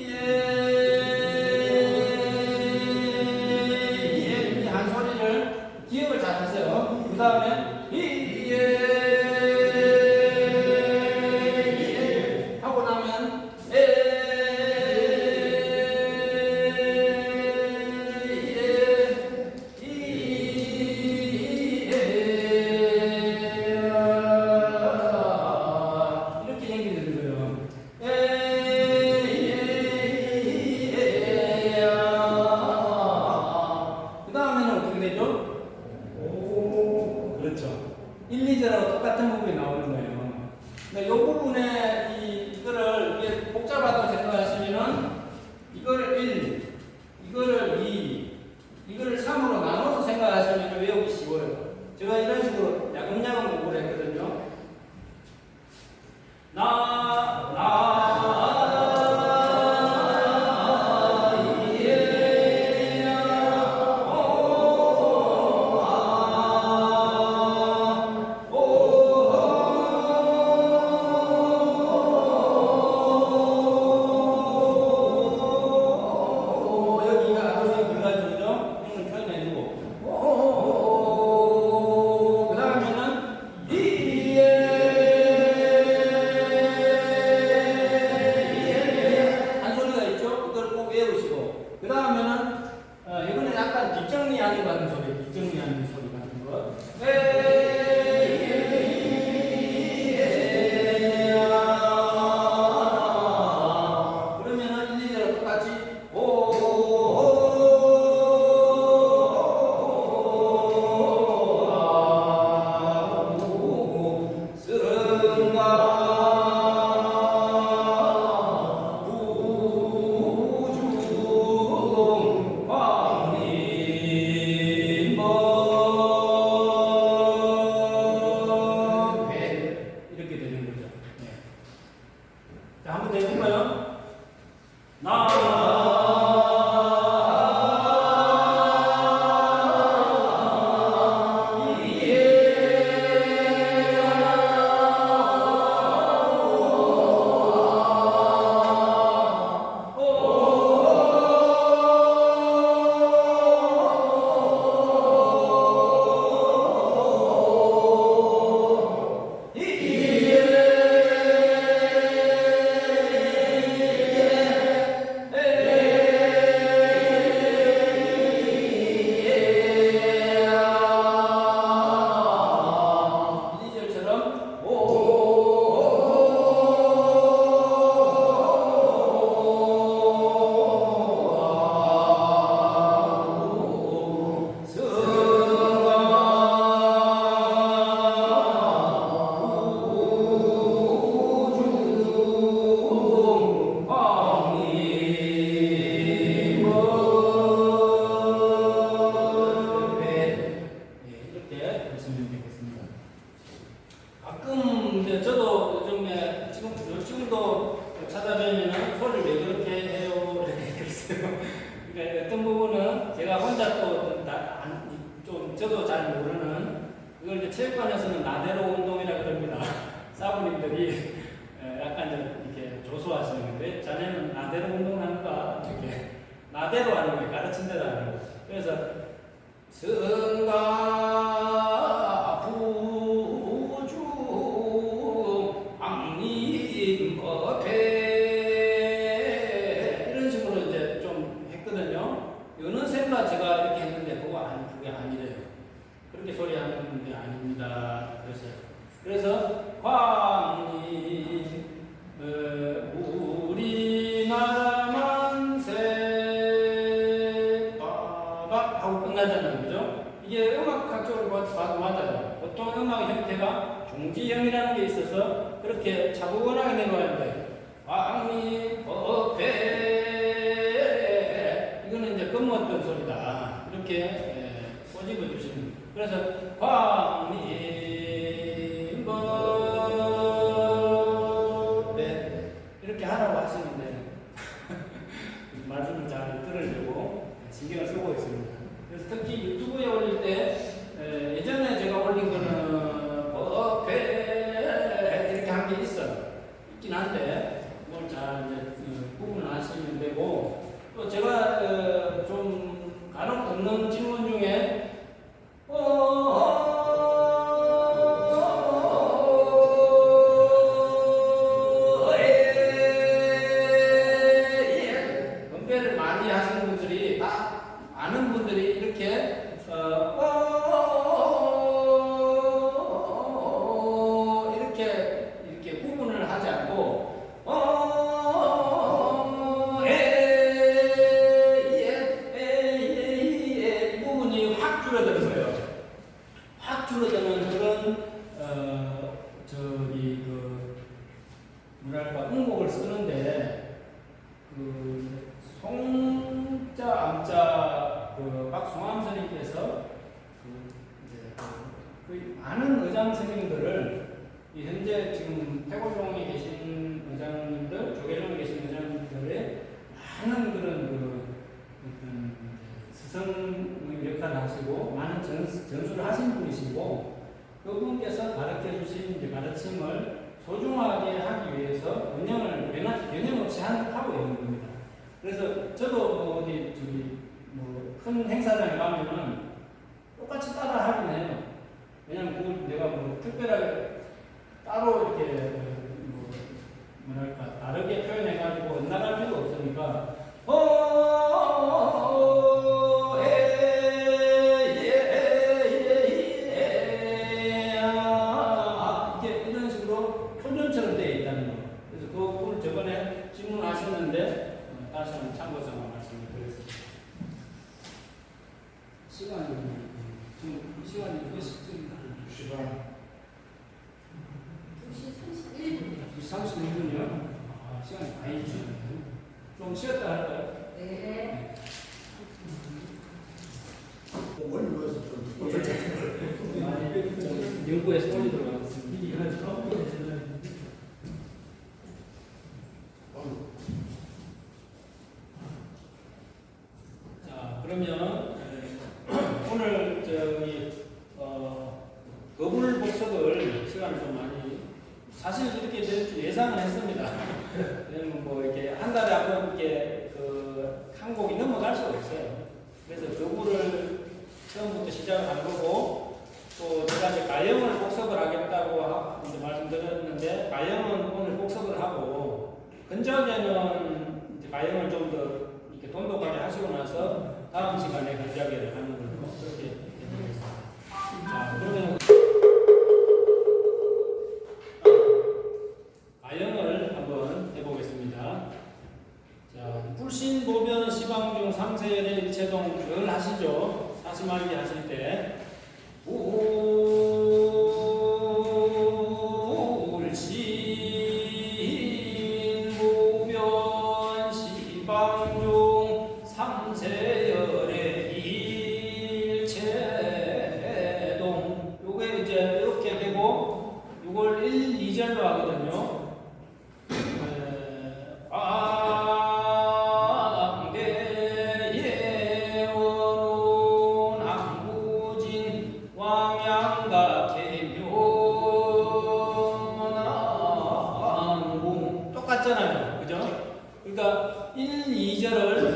한 소리를 기억을 잘 하세요. 그 다음에 하고 나면 이렇게 연결되는 거예요. 그 다음에는 어떻게 되죠? 그렇죠. 1, 2절하고 똑같은 부분이 나오는 거예요. 근데 이 부분에 이거를 이게 복잡하다고 생각하시면은 이거를 1, 이거를 2, 이거를 3으로 나눠서 생각하시면 외우기 쉬워요. 제가 이런 식으로 야금야금 공부를 했거든요. 여기가 아주 불가지죠? 이걸 표현해주고 그 다음에는 한 소리가 있죠? 그걸 꼭 외우시고 그 다음에는 이거는 약간 뒷정리하는 같은 소리, 뒷정리하는 소리 같은 거. 그러면은 1, 2절 똑같이 이렇게 되는 거죠. 네. 자, 한번 더 해볼까요? 이렇게 보시면 되겠습니다. 가끔 이제 저도 요즘에 지금도 찾아뵈면은 소리를 왜 그렇게 해요 이렇게 했어요. 그러니까 어떤 부분은 제가 혼자 좀 저도 잘 모르는 그걸 이제 체육관에서는 나대로 운동이라 그럽니다. 사부님들이 약간 이렇게 조소하시는데 자네는 나대로 운동하는가 이렇게 나대로 하는 거예요. 가르친 대로 하는 거예요. 그래서 성가 부주 악림법회 이런 식으로 이제 좀 했거든요. 어느샌가 제가 이렇게 했는데 그게 아니래요. 그렇게 소리하는 게 아닙니다. 그래서 광리 우리나라 만세 빠박 하고 끝나잖아요. 그죠? 이게 음악학적으로 봐도 맞아요. 보통 음악 형태가 중지형이라는 게 있어서 그렇게 차분하게 내려와야 돼요. 광리 법회 이거는 이제 건모었던 소리다. 이렇게 꼬집어 주시는 거예요. 그래서 광리 법회 이렇게 하라고 하시는데 말씀을 잘 들으려고 신경을 쓰고 있습니다. 그래서 특히 유튜브에 올릴 때 예전에 제가 올린 거는 이렇게 한 게 있긴 한데 뭘 잘 이제 구분을 하시면 되고 또 제가 좀 간혹 듣는 질문 중에 건배를 많이 하시는 분들이 아는 분들이 이렇게 이렇게 구분을 하지 않고 이 부분이 확 줄어드는 거예요. 확 줄어드는 그런 뭐랄까 음곡을 쓰는데 송자 암자 박송암 선생님께서 많은 의장 선생님들을 현재 지금 태고종에 계신 의장님들, 조계종에 계신 의장님들의 많은 그런 어떤 스승 역할을 하시고 많은 전수를 하신 분이시고 그분께서 가르쳐 주신 이제 가르침을 소중하게 하기 위해서 변형 없이 하고 있는 겁니다. 그래서 저도 어디 큰 행사장에 가면은 똑같이 따라 하긴 해요. 왜냐면 그걸 내가 특별하게 따로 이렇게 뭐랄까 다르게 표현해가지고 엇나갈 필요 없으니까 이런 식으로 표준처럼 되어 있다는 거. 그래서 그걸 저번에 질문하셨는데 다시 한번 참고성을 말씀을 드렸습니다. 시간이 몇 시쯤인가? 2시 31분이요? 시간이 많이 주셨네요. 좀 쉬었다 할까요? 네. 원래 뭐였어? 연구에 손이 들어갔습니다. 자, 그러면 오늘 거불 복석을 시간을 좀 많이 사실 이렇게 될 줄 예상은 했습니다. 왜냐면 이렇게 한 달에 한 번 이렇게 한 곡이 넘어갈 수가 없어요. 그래서 거불을 처음부터 시작을 한 거고 또 제가 이제 가영을 복석을 하겠다고 이제 말씀드렸는데 가영은 오늘 복석을 하고 근자계는 이제 가영을 좀 더 이렇게 돈독하게 하시고 나서 다음 시간에 근자계를 하는 걸로 그렇게 해드리겠습니다. 자, 그러면 가영을 한번 해보겠습니다. 자, 불신보변 시방중 3세연의 일체동 늘 하시죠. 사시말기 하실 때 불신보변 시방중 3세연의 일체동 요게 이제 이렇게 되고 요걸 1, 2절로 하거든요. 똑같잖아요. 그죠? 그러니까 1, 2절을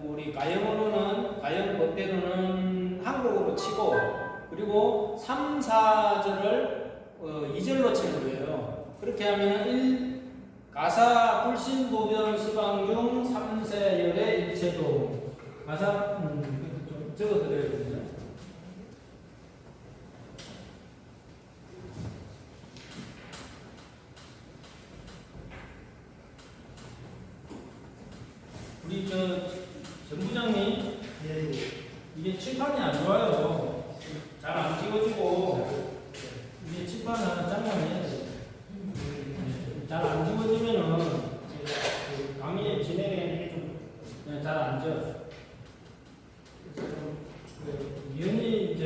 우리 가영어로는 가영 법대로는 한국어로 치고 그리고 3, 4절을 2절로 치는 거예요. 그렇게 하면 가사 불신보변 시방중 3세열의 일체도 가사 좀 적어드려야겠네요. 우리 전 부장님 이게 칠판이 안 좋아요. 잘 안 찍어지고 이게 칠판은 장난해야 돼요. 잘 안 찍어지면은 강의 진행에 좀 잘 안 져. 그래서 위원이 이제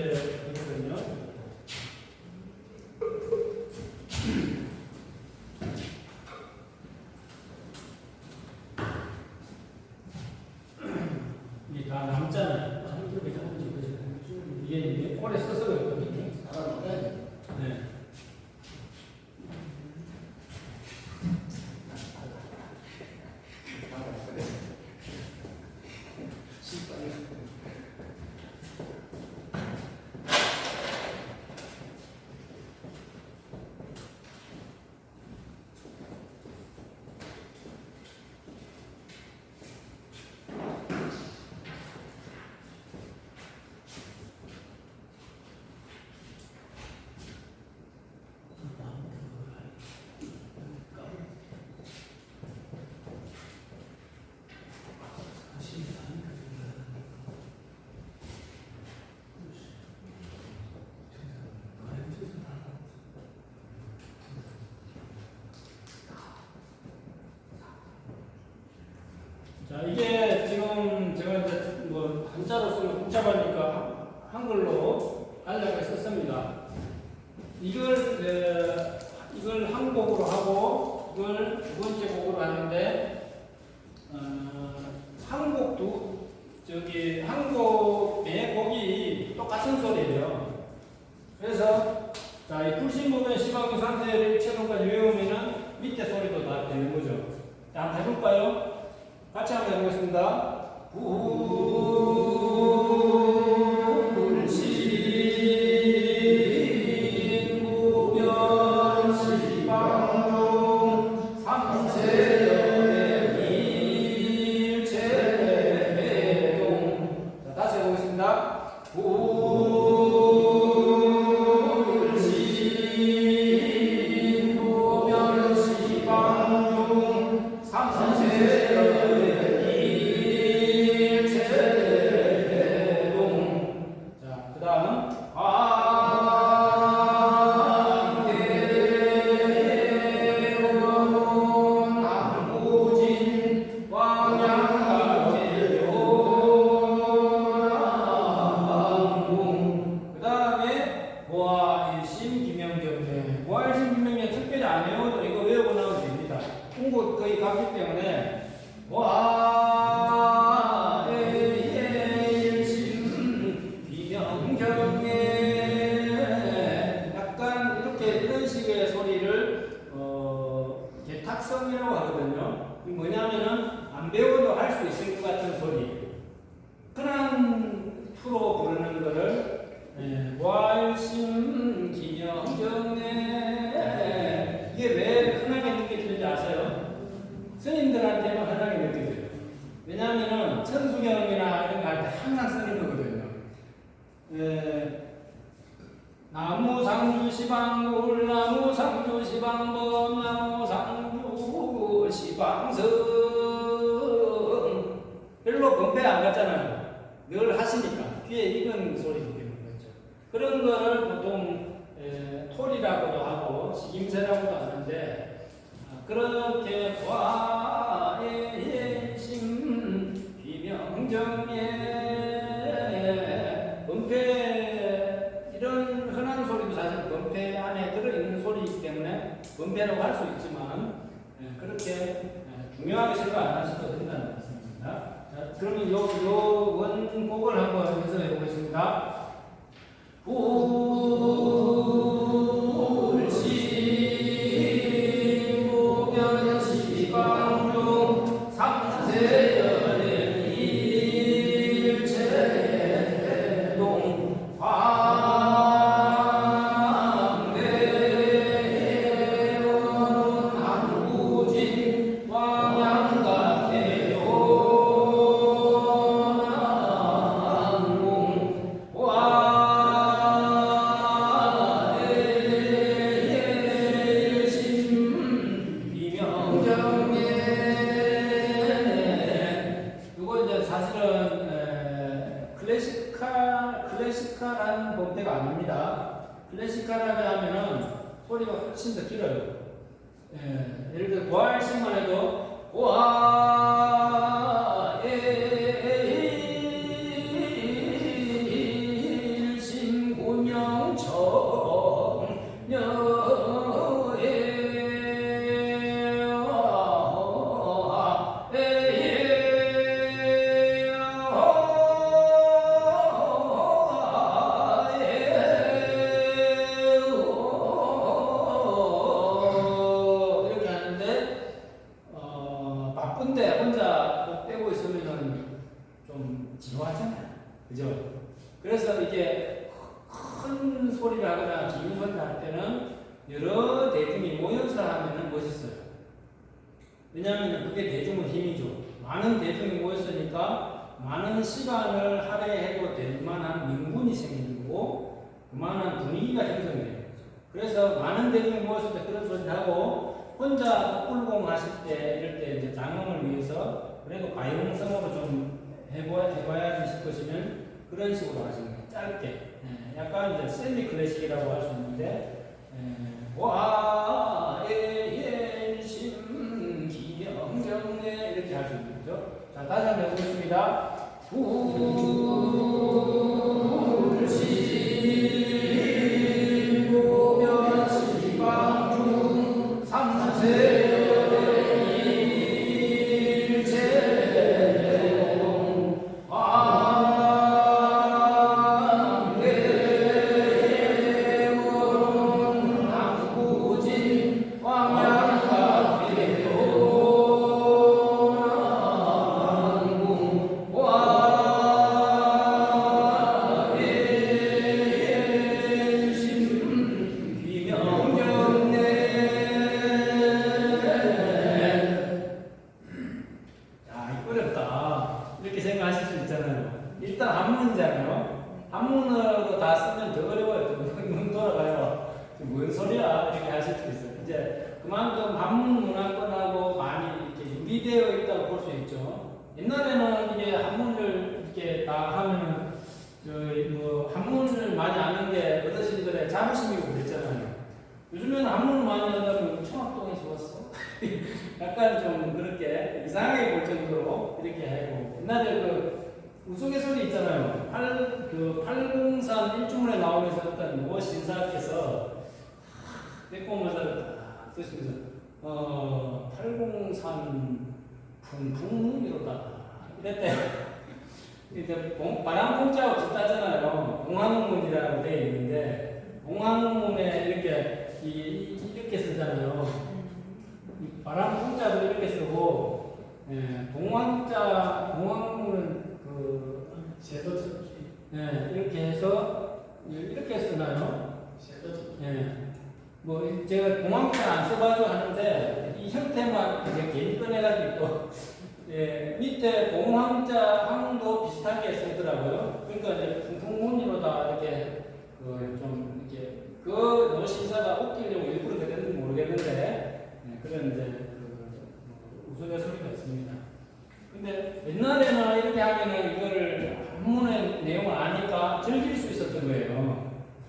그렇거든요. 자, 이게 지금 제가 이제 뭐 한자로 쓰면 복잡하니까 한글로 간략하게 썼습니다. 이걸 한 곡으로 하고 이걸 두 번째 곡으로 하는데 한 곡도 매 곡이 똑같은 소리예요. 그래서 자, 이 불신부면 시방유 상세를 최선까지 외우면은 밑에 소리도 다 되는 거죠. 자, 한번 해볼까요? 같이 한번 해보겠습니다. 불신부면 시방유 상세의 일체동. 자, 다시 해보겠습니다. 불신부면 시방유 상세의 거의 같기 때문에 와일심 비명경에 약간 이런 식의 소리를 개탁성이라고 하거든요. 뭐냐면은 안 배워도 할 수 있을 것 같은 소리. 흔한 프로 부르는 거를 와일심 비명경에 이게 왜 흔하게 느껴지는지 아세요? 스님들한테만 흔하게 느껴져요. 왜냐하면 천수경이나 이런 거 할 때 항상 쓰는 거거든요. 나무 상주 시방굴 나무 상주 시방범 나무 상주 시방성 별로 건배 안 갔잖아요. 늘 하시니까 귀에 익은 소리이기 때문에 그렇죠. 그런 거를 보통 톨이라고도 하고 식임새라고도 하는데 그렇게 와예심 비명정예 범패 이런 흔한 소리도 사실 범패 안에 들어있는 소리이기 때문에 범패라고 할 수 있지만 그렇게 중요하게 생각 안 하셔도 된다는 말씀입니다. 자, 그러면 요 원곡을 한번 해석해 보겠습니다. 클래시컬한 범패가 아닙니다. 클래시컬하게 하면은 소리가 훨씬 더 길어요. 예를 들어 고할심만 해도 고할심 고명청녀 바쁜데 혼자 꼭 빼고 있으면은 좀 지루하잖아요. 그죠? 그래서 이게 큰 소리를 하거나 긴 소리를 할 때는 여러 대중이 모여서 하면은 멋있어요. 왜냐하면 그게 대중의 힘이죠. 많은 대중이 모였으니까 많은 시간을 할애해도 될 만한 명분이 생기고 그만한 분위기가 형성이 되는 거죠. 그래서 많은 대중이 모였을 때 그런 소리를 하고 혼자 꿀공 하실 때 이럴 때 이제 장엄을 위해서 그래도 가용성으로 좀 해봐야지 싶으시면 그런 식으로 하시는 거예요. 짧게. 약간 이제 셀리 클래식이라고 할 수 있는데 와예심 기명경례 이렇게 할 수 있는 거죠. 자, 자, 다시 한번 해보겠습니다. 불신고변시방중 삼세일체공 왕래원 남구진 왕양가대로 이렇게 생각하실 수 있잖아요. 일단 한문이잖아요. 한문으로 다 쓰면 더 어려워요. 눈 돌아가요. 뭔 소리야? 이렇게 하실 수 있어요. 이제 그만큼 한문 문화권하고 많이 이렇게 유리되어 있다고 볼 수 있죠. 옛날에는 이게 한문을 이렇게 다 하면은 뭐 한문을 많이 아는 게 어르신들의 자부심이고 그랬잖아요. 요즘에는 한문을 많이 한다면 청학동에 좋았어. 약간 좀 그렇게 이상하게 볼 정도로 이렇게 하고 옛날에 그 우스갯소리 있잖아요. 팔공산 일주문에 나오면서 어떤 모 신사께서 내꼬마자를 딱 드시면서 팔공산 풍풍이로다 이랬대요. 이제 바람풍자 없이 따잖아요. 봉황문이라고 되어 있는데 봉황문에 이렇게 이렇게 쓰잖아요. 바람풍자도 이렇게 쓰고, 봉황문은 이렇게 해서 이렇게 쓰나요? 뭐 제가 봉황자 안 써가지고 하는데 이 형태만 이제 개인 꺼내가지고 밑에 봉황자 항도 비슷하게 쓰더라고요. 그러니까 이제 풍풍문이로다 이렇게 좀 이렇게 그 신사가 웃기려고 일부러 그랬는지 모르겠는데. 그런 이제 우스갯소리가 있습니다. 근데 옛날에는 이렇게 하면은 이거를 한문의 내용을 아니까 즐길 수 있었던 거예요.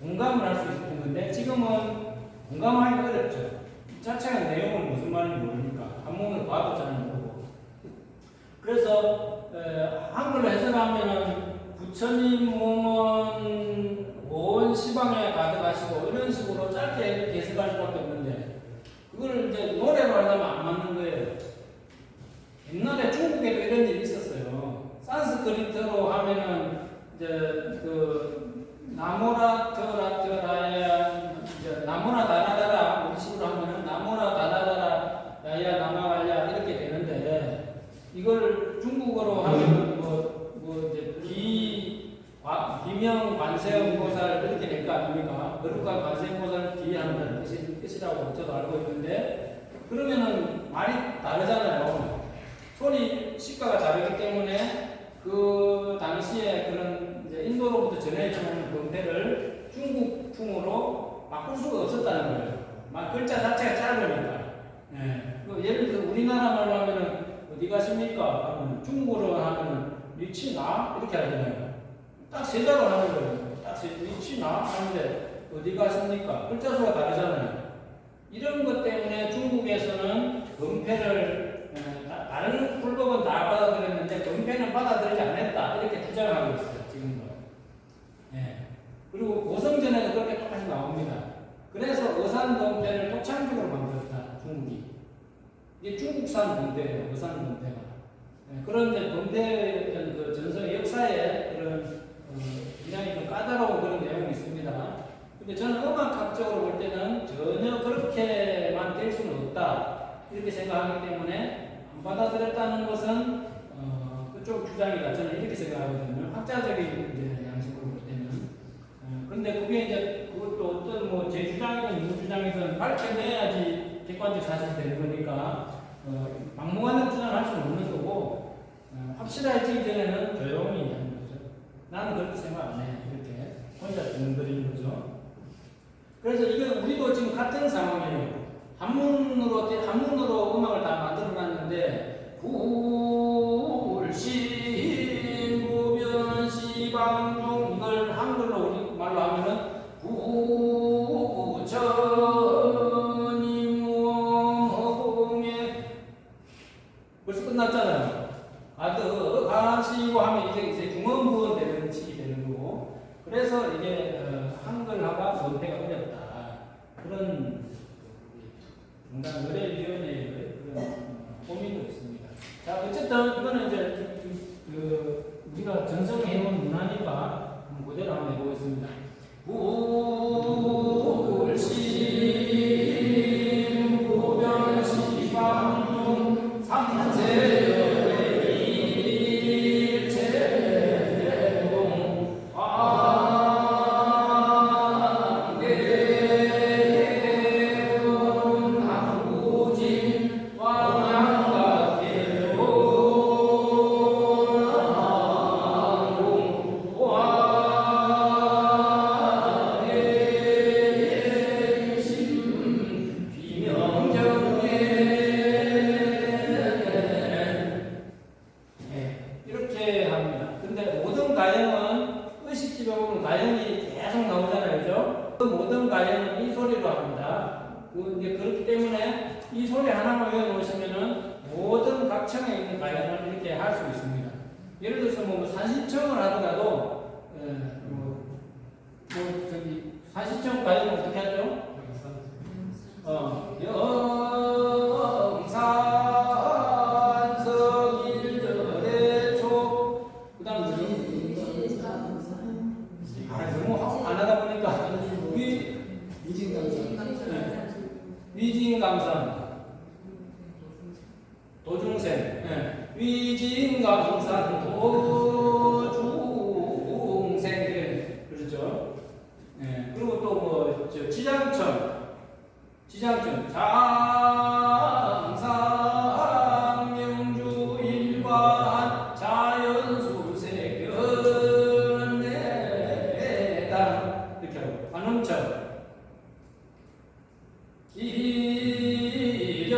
공감을 할 수 있었던 건데 지금은 공감하기가 어렵죠. 이 자체가 내용은 무슨 말인지 모르니까 한문을 봐도 잘 모르고. 그래서 한글로 해석하면은 부처님 몸은 온 시방에 가득하시고 이런 식으로 짧게 해석할 수밖에 없는데. 그걸 이제 노래로 하려면 안 맞는 거예요. 옛날에 중국에도 이런 일이 있었어요. 산스크리트로 하면은 이제 나모라트라트라야 나모나 다나다라 우리 식으로 하면은 나모나 다나다라 야야 나마갈야 이렇게 되는데 이걸 중국어로 하면은 뭐 이제 비명 관세음보살 이렇게 될 거 아닙니까? 거룩한 관세음보살 비하는 뜻이라고 저도 알고 있는데 그러면은 말이 다르잖아요. 소리 시가가 다르기 때문에 그 당시에 그런 이제 인도로부터 전해져온 건태를 중국풍으로 바꿀 수가 없었다는 거예요. 막 글자 자체가 짧으니까. 예를 들어 우리나라 말로 하면은 어디 가십니까? 하면 중국어로 하면은 미치나 이렇게 하잖아요. 딱 세 자로 하는 거예요. 딱 미치나 하는데 어디 가십니까? 글자 수가 다르잖아요. 이런 것 때문에 중국에서는 건폐를 다른 불법은 다 받아들였는데 건폐는 받아들이지 않았다 이렇게 주장하고 있어요. 지금도. 그리고 고성전에도 그렇게 똑같이 나옵니다. 그래서 어산 건폐를 토창적으로 만들었다 중국이. 이게 중국산 건폐예요. 어산 건폐가. 그런데 건폐의 그 전설 역사에 그런 굉장히 좀 까다로운 그런 내용이 있습니다. 근데 저는 음악학적으로 볼 때는 전혀 그렇게만 될 수는 없다. 이렇게 생각하기 때문에 안 받아들였다는 것은 그쪽 주장이다. 저는 이렇게 생각하거든요. 학자적인 이제 양식으로 볼 때는. 그런데 그게 이제 그것도 어떤 뭐 제 주장이든 누구 주장이든 밝혀내야지 객관적 사실이 되는 거니까 막무가내 주장할 수는 없는 거고 확실해지기 전에는 조용히 하는 거죠. 나는 그렇게 생각 안 해. 이렇게 혼자 둥그리는 거죠. 그래서 이게 우리도 지금 같은 상황이에요. 한문으로 음악을 다 만들어놨는데 불신구변시방중 이걸 한글로 우리 말로 하면은 부처님 허공에 벌써 끝났잖아요. 아드 가시고 하면 이제 중언부언 되는 식이 되는 거고 그래서 이게 한글화가 문제가 어렵다 그런 중간의뢰위원회의 그런 고민도 있습니다. 자 어쨌든 이거는 이제 우리가 전성해온 문화니까 그대로 한번 해보겠습니다. 울신 구변시 방문 삼세 일체동 왕대군 항구진 왕양각계로 이렇게 합니다. 근데 모든 가형은 의식집에 보면 가형이 계속 나오잖아요, 그죠? 그 모든 가형은 이 소리로 합니다. 이제 그렇기 때문에 이 소리 하나만 외워놓으시면은 모든 각청에 있는 가형을 이렇게 할 수 있습니다. 예를 들어서 뭐 산시청을 하더라도 저기 산시청 가형은 어떻게 하죠? 영산 석일절의 그 다음 뭐죠? 너무 안 하다 보니까 위진감산 도중생 위진감산 도중생 그래 그렇죠? 그리고 또 뭐 지장청 장상 명주 일관 자연술세 견내당 이렇게 하고 관음청 기력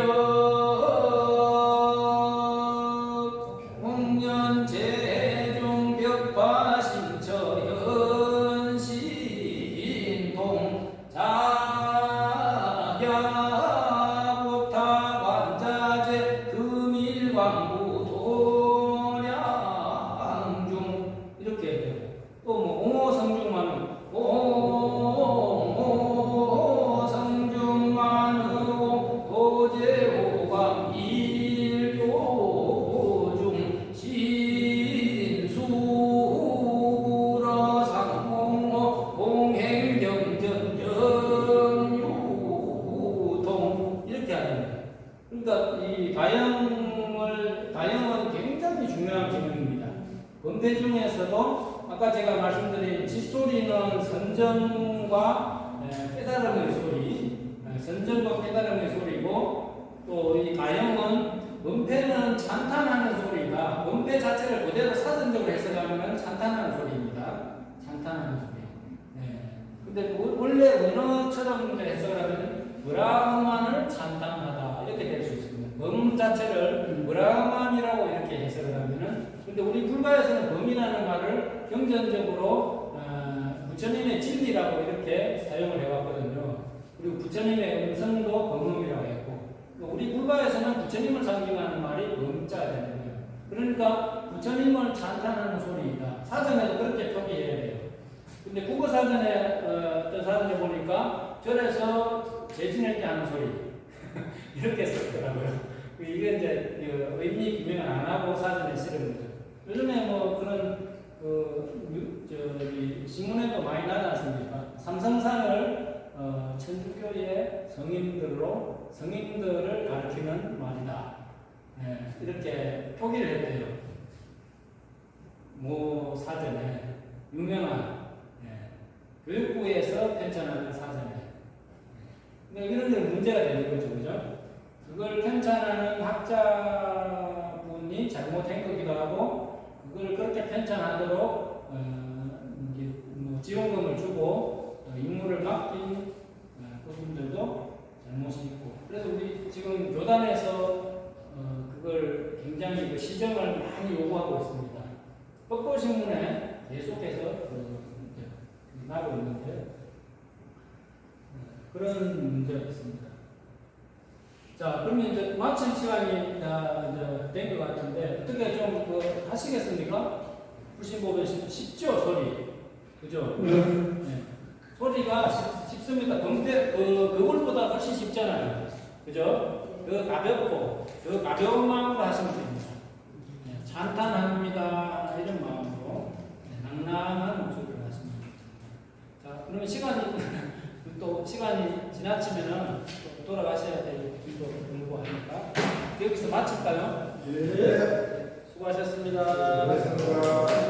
홍년 재종 벽화 신처 연신동 자야부타 관자재 금일광부 도량중 이렇게 되고 또 뭐 옹호성중만은 옹호성중만은 도제호광 일도중 신수불어상공호 공행경전 연유동 이렇게 하는 그러니까 이 가형은 굉장히 중요한 기능입니다. 원패 중에서도 아까 제가 말씀드린 짓소리는 선정과 깨달음의 소리, 선정과 깨달음의 소리고 또 이 가형은 원패는 찬탄하는 소리다. 원패 자체를 그대로 사전적으로 해석하면 찬탄하는 소리입니다. 찬탄하는 소리. 근데 원래 언어처럼 해석을 하면 브라흐만을 찬탄하다 이렇게 될 수 있습니다. 범 자체를 브라흐만이라고 이렇게 해석을 하면은 근데 우리 불가에서는 범이라는 말을 경전적으로 부처님의 진리라고 이렇게 사용을 해왔거든요. 그리고 부처님의 음성도 범음이라고 했고 우리 불가에서는 부처님을 상징하는 말이 범자가 되는 거예요. 그러니까 부처님을 찬탄하는 소리이다. 사전에도 그렇게 표기해야 돼요. 근데 국어사전에 어떤 사전에 보니까 절에서 재지낼 때 하는 소리 이렇게 썼더라고요. 이게 이제 의미 규명을 안 하고 사전에 실은 거죠. 요즘에 뭐 그런 신문에도 많이 나지 않습니까? 삼성산을 천주교의 성인들을 가르치는 말이다. 이렇게 표기를 했대요. 모 사전에 유명한 교육부에서 편찬하는 사전에. 근데 이런 데 문제가 되는 거죠, 그죠? 그걸 편찬하는 학자분이 잘못한 거기도 하고, 그걸 그렇게 편찬하도록 지원금을 주고 임무를 맡긴 그분들도 잘못이 있고. 그래서 우리 지금 교단에서 그걸 굉장히 시정을 많이 요구하고 있습니다. 법보신문에 계속해서 나고 있는데 그런 문제가 있습니다. 자, 그러면 이제 마칠 시간이 된 것 같은데 어떻게 좀 하시겠습니까? 불신법에 쉽죠, 소리. 그죠? 네. 소리가 쉽습니다. 그걸보다 훨씬 쉽잖아요. 그죠? 그 가볍고, 그 가벼운 마음으로 하시면 됩니다. 네. 찬탄합니다. 이런 마음으로 낭낭한 목소리를 하시면 됩니다. 자, 그러면 시간이 지나치면은 또 돌아가셔야 될 일도 들고 하니까 여기서 마칠까요? 예. 수고하셨습니다. 수고하셨습니다.